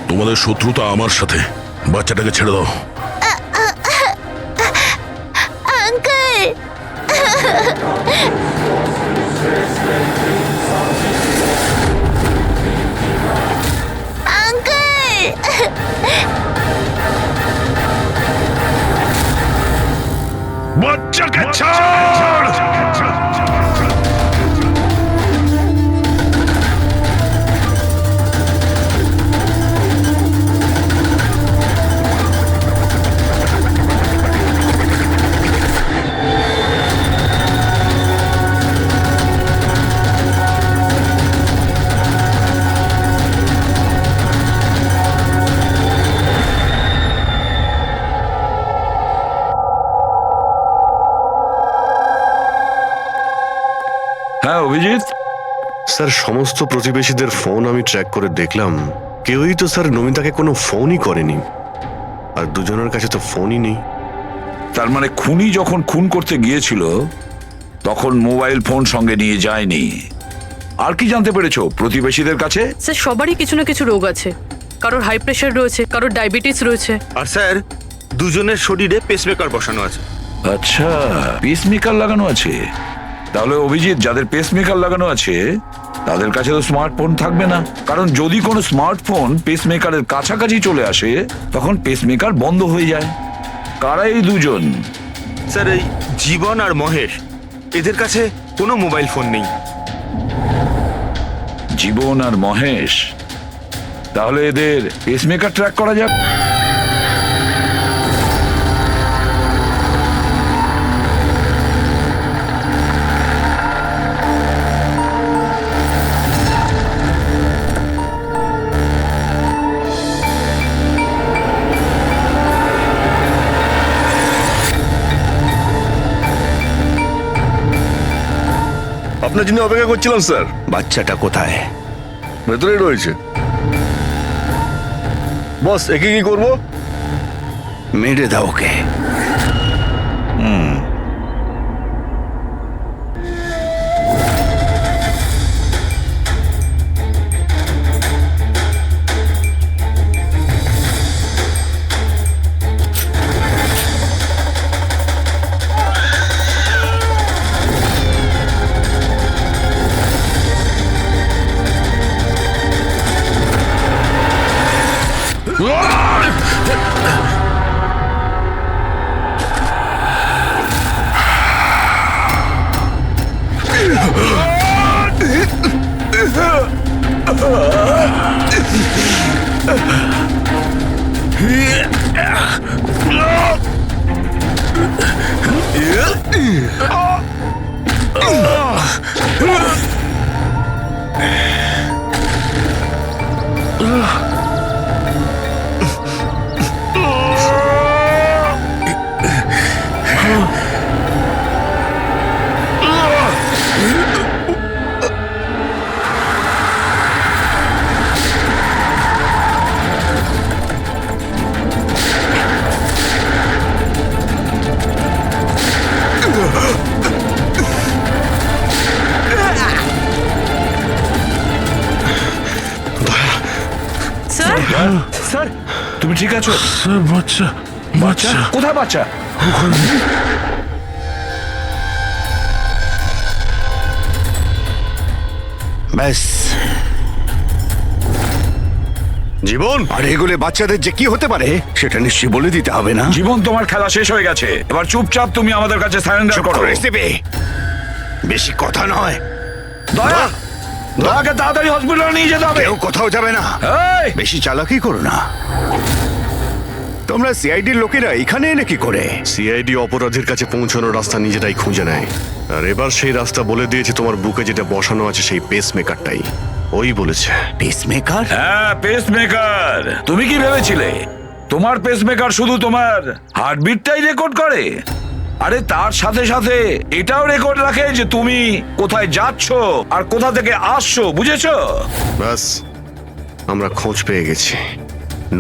তোমাদের শত্রুতা আমার সাথে, বাচ্চাটাকে ছেড়ে দাও। আঙ্কেল বাচ্চাকে ছাড়! হ্যাঁ অভিজিৎ, স্যার সমস্ত প্রতিবেশীদের ফোন আমি ট্র্যাক করে দেখলাম, কেউই তো স্যার নমিতাকে কোনো ফোনই করেনি, আর দুজনের কাছে তো ফোনই নেই। তার মানে খুনি যখন খুন করতে গিয়েছিল তখন মোবাইল ফোন সঙ্গে নিয়ে যায়নি। আর কি জানতে পেরেছো প্রতিবেশীদের কাছে? স্যার সবারই কিছু না কিছু রোগ আছে, কারোর হাই প্রেশার রয়েছে, কারোর ডায়াবেটিস রয়েছে। আর স্যার দুজনের শরীরে পেসমেকার বসানো আছে। আচ্ছা, পেসমেকার লাগানো আছে। তাহলে অভিজিৎ, যাদের পেসমেকার লাগানো আছে তাদের কাছে তো স্মার্টফোন থাকবে না, কারণ যদি কোনো স্মার্টফোন পেসমেকারের কাছাকাছি চলে আসে তখন পেসমেকার বন্ধ হয়ে যায়। কারা এই দুজন? স্যার এই জীবন আর মহেশ, এদের কাছে কোনো মোবাইল ফোন নেই। জীবন আর মহেশ, তাহলে এদের পেসমেকার ট্র্যাক করা যাক। আপনার জন্য অপেক্ষা করছিলাম স্যার। বাচ্চাটা কোথায়? ভেতরেই রয়েছে। বস, একে কি করবো? মেরে দাও ওকে। স্যার, তুমি ঠিক আছো? স্যার বাচ্চা, বাচ্চা কোথায়? বাচ্চা ব্যাস জীবন, আর এগুলো বাচ্চাদের যে কি হতে পারে সেটা নিশ্চয়ই বলে দিতে হবে না? জীবন, তোমার খেলা শেষ হয়ে গেছে, এবার চুপচাপ তুমি আমাদের কাছে সারেন্ডার করো। বেশি কথা নয়। দয়া, দয়াকে তাড়াতাড়ি হসপিটালে নিয়ে যেতে হবে। কেউ কোথাও যাবে না। বেশি চালাকি করো না। তোমরা সিআইডির লোকেরা এখানে এলে কি করে? সিআইডি অপরাধীর কাছে পৌঁছানোর রাস্তা নিজেরাই খুঁজে নেয়, আর এবার সেই রাস্তা বলে দিয়েছে তোমার বুকে যেটা বসানো আছে সেই পেসমেকারটাই। ওই বলেছে। পেসমেকার? হ্যাঁ, পেসমেকার। তুমি কি ভেবেছিলে তোমার পেসমেকার শুধু তোমার হার্টবিটটাই রেকর্ড করে? আরে তার সাথে সাথে এটাও রেকর্ড রাখে যে তুমি কোথায় যাচ্ছ আর কোথা থেকে আসছো, বুঝেছো? ব্যাস, আমরা খোঁজ পেয়ে গেছি।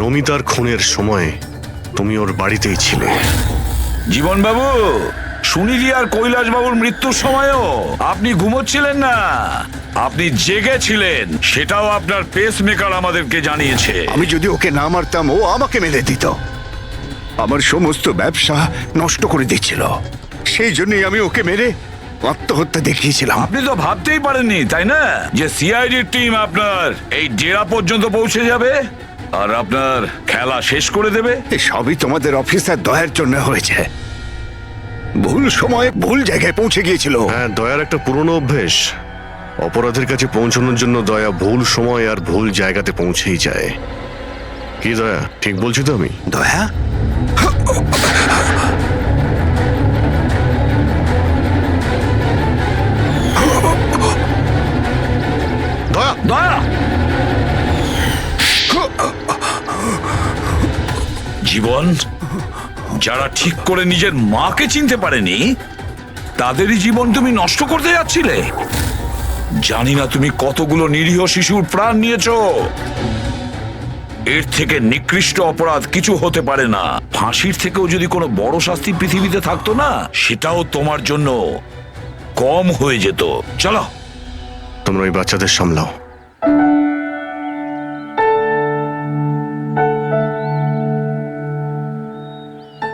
নমিতার খুনের সময় তুমি ওর বাড়িতেই ছিলে। জীবন বাবু, সুনীতি আর কৈলাস বাবুর মৃত্যুর সময়ও আপনি ঘুমোচ্ছিলেন না, আপনি জেগেছিলেন। সেটাও আপনার পেসমেকার আমাদেরকে জানিয়েছে। আমি যদি ওকে না মারতাম ও আমাকে মেরে দিত। আমার সমস্ত ব্যবসা নষ্ট করে দিচ্ছিল, সেই জন্যই আমি ওকে মেরে আত্মহত্যা দেখিয়েছিলাম। আপনি তো ভাবতেই পারেননি, তাই না, যে সিআইডির টিম আপনার এই ডেরা পর্যন্ত পৌঁছে যাবে আর আপনার খেলা শেষ করে দেবে। সবই তোমাদের অফিসার দয়ার জন্য হয়েছে। ভুল সময়ে ভুল জায়গায় পৌঁছে গিয়েছিল। হ্যাঁ, দয়ার একটা পুরনো অভ্যেস। অপরাধের কাছে পৌঁছানোর জন্য দয়া ভুল সময় আর ভুল জায়গাতে পৌঁছেই যায়। কি দয়া, ঠিক বলছি তো আমি? দয়া, দয়া, দয়া! জীবন, যারা ঠিক করে নিজের মাকে চিনতে পারেনি তাদেরই জীবন তুমি নষ্ট করতে যাচ্ছিলে। জানি না তুমি কতগুলো নিরীহ শিশুর প্রাণ নিয়েছো। এর থেকে নিকৃষ্ট অপরাধ কিছু হতে পারে না। ফাঁসির থেকেও যদি কোনো বড় শাস্তি পৃথিবীতে থাকতো না, সেটাও তোমার জন্য কম হয়ে যেত। চলো, তোমরা ওই বাচ্চাদের সামলাও।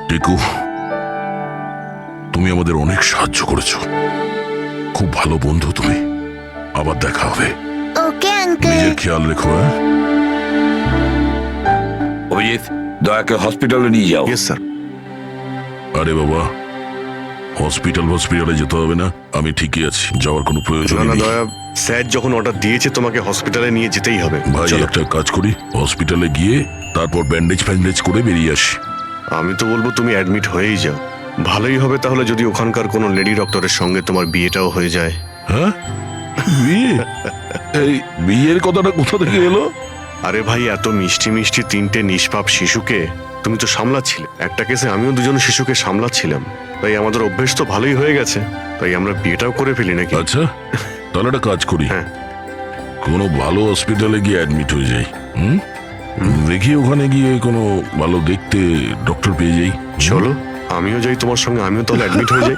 টিকু, তুমি আমাদের অনেক সাহায্য করেছো, খুব ভালো বন্ধু তুমি। আবার দেখা হবে। Okay uncle. নিজের খেয়াল রেখো। হ্যাঁ, অভিজিৎ, দয়াকে হসপিটালে নিয়ে যাও। Yes sir. আরে বাবা, হসপিটালে যেতে হবে না, আমি ঠিকই আছি, যাওয়ার কোনো প্রয়োজন না না নেই। দয়া, স্যার যখন অর্ডার দিয়েছে তোমাকে হসপিটালে নিয়ে যেতেই হবে। ভাই, একটা কাজ করি, হসপিটালে গিয়ে তারপর ব্যান্ডেজ করে বেরিয়ে আসি। আমি তো বলবো তুমি অ্যাডমিট হয়েই যাও। ভালোই হবে তাহলে যদি ওখানকার কোনো লেডি ডক্টরের সঙ্গে তোমার বিয়েটাও হয়ে যায়। হ্যাঁ, বিয়ে? এই বিয়ের কথাটা কোথা থেকে এলো? আরে ভাই, এত মিষ্টি মিষ্টি তিনটে নিষ্পাপ শিশুকে তুমি তো সামলাচ্ছিলে। একটা কেসে আমিও দুজন শিশুকে সামলাচ্ছিলাম, তাই আমাদের অভ্যেস তো ভালোই হয়ে গেছে। তাই আমরা বিয়েটাও করে ফেলি নাকি? আচ্ছা, তাহলে একটা কাজ করি, হ্যাঁ, কোনো ভালো হসপিটালে গিয়ে অ্যাডমিট হয়ে যাই। দেখি ওখানে গিয়ে কোনো ভালো দেখতে ডক্টর পেয়ে যাই। চলো আমিও যাই তোমার সঙ্গে, আমিও তাহলে অ্যাডমিট হয়ে যাই।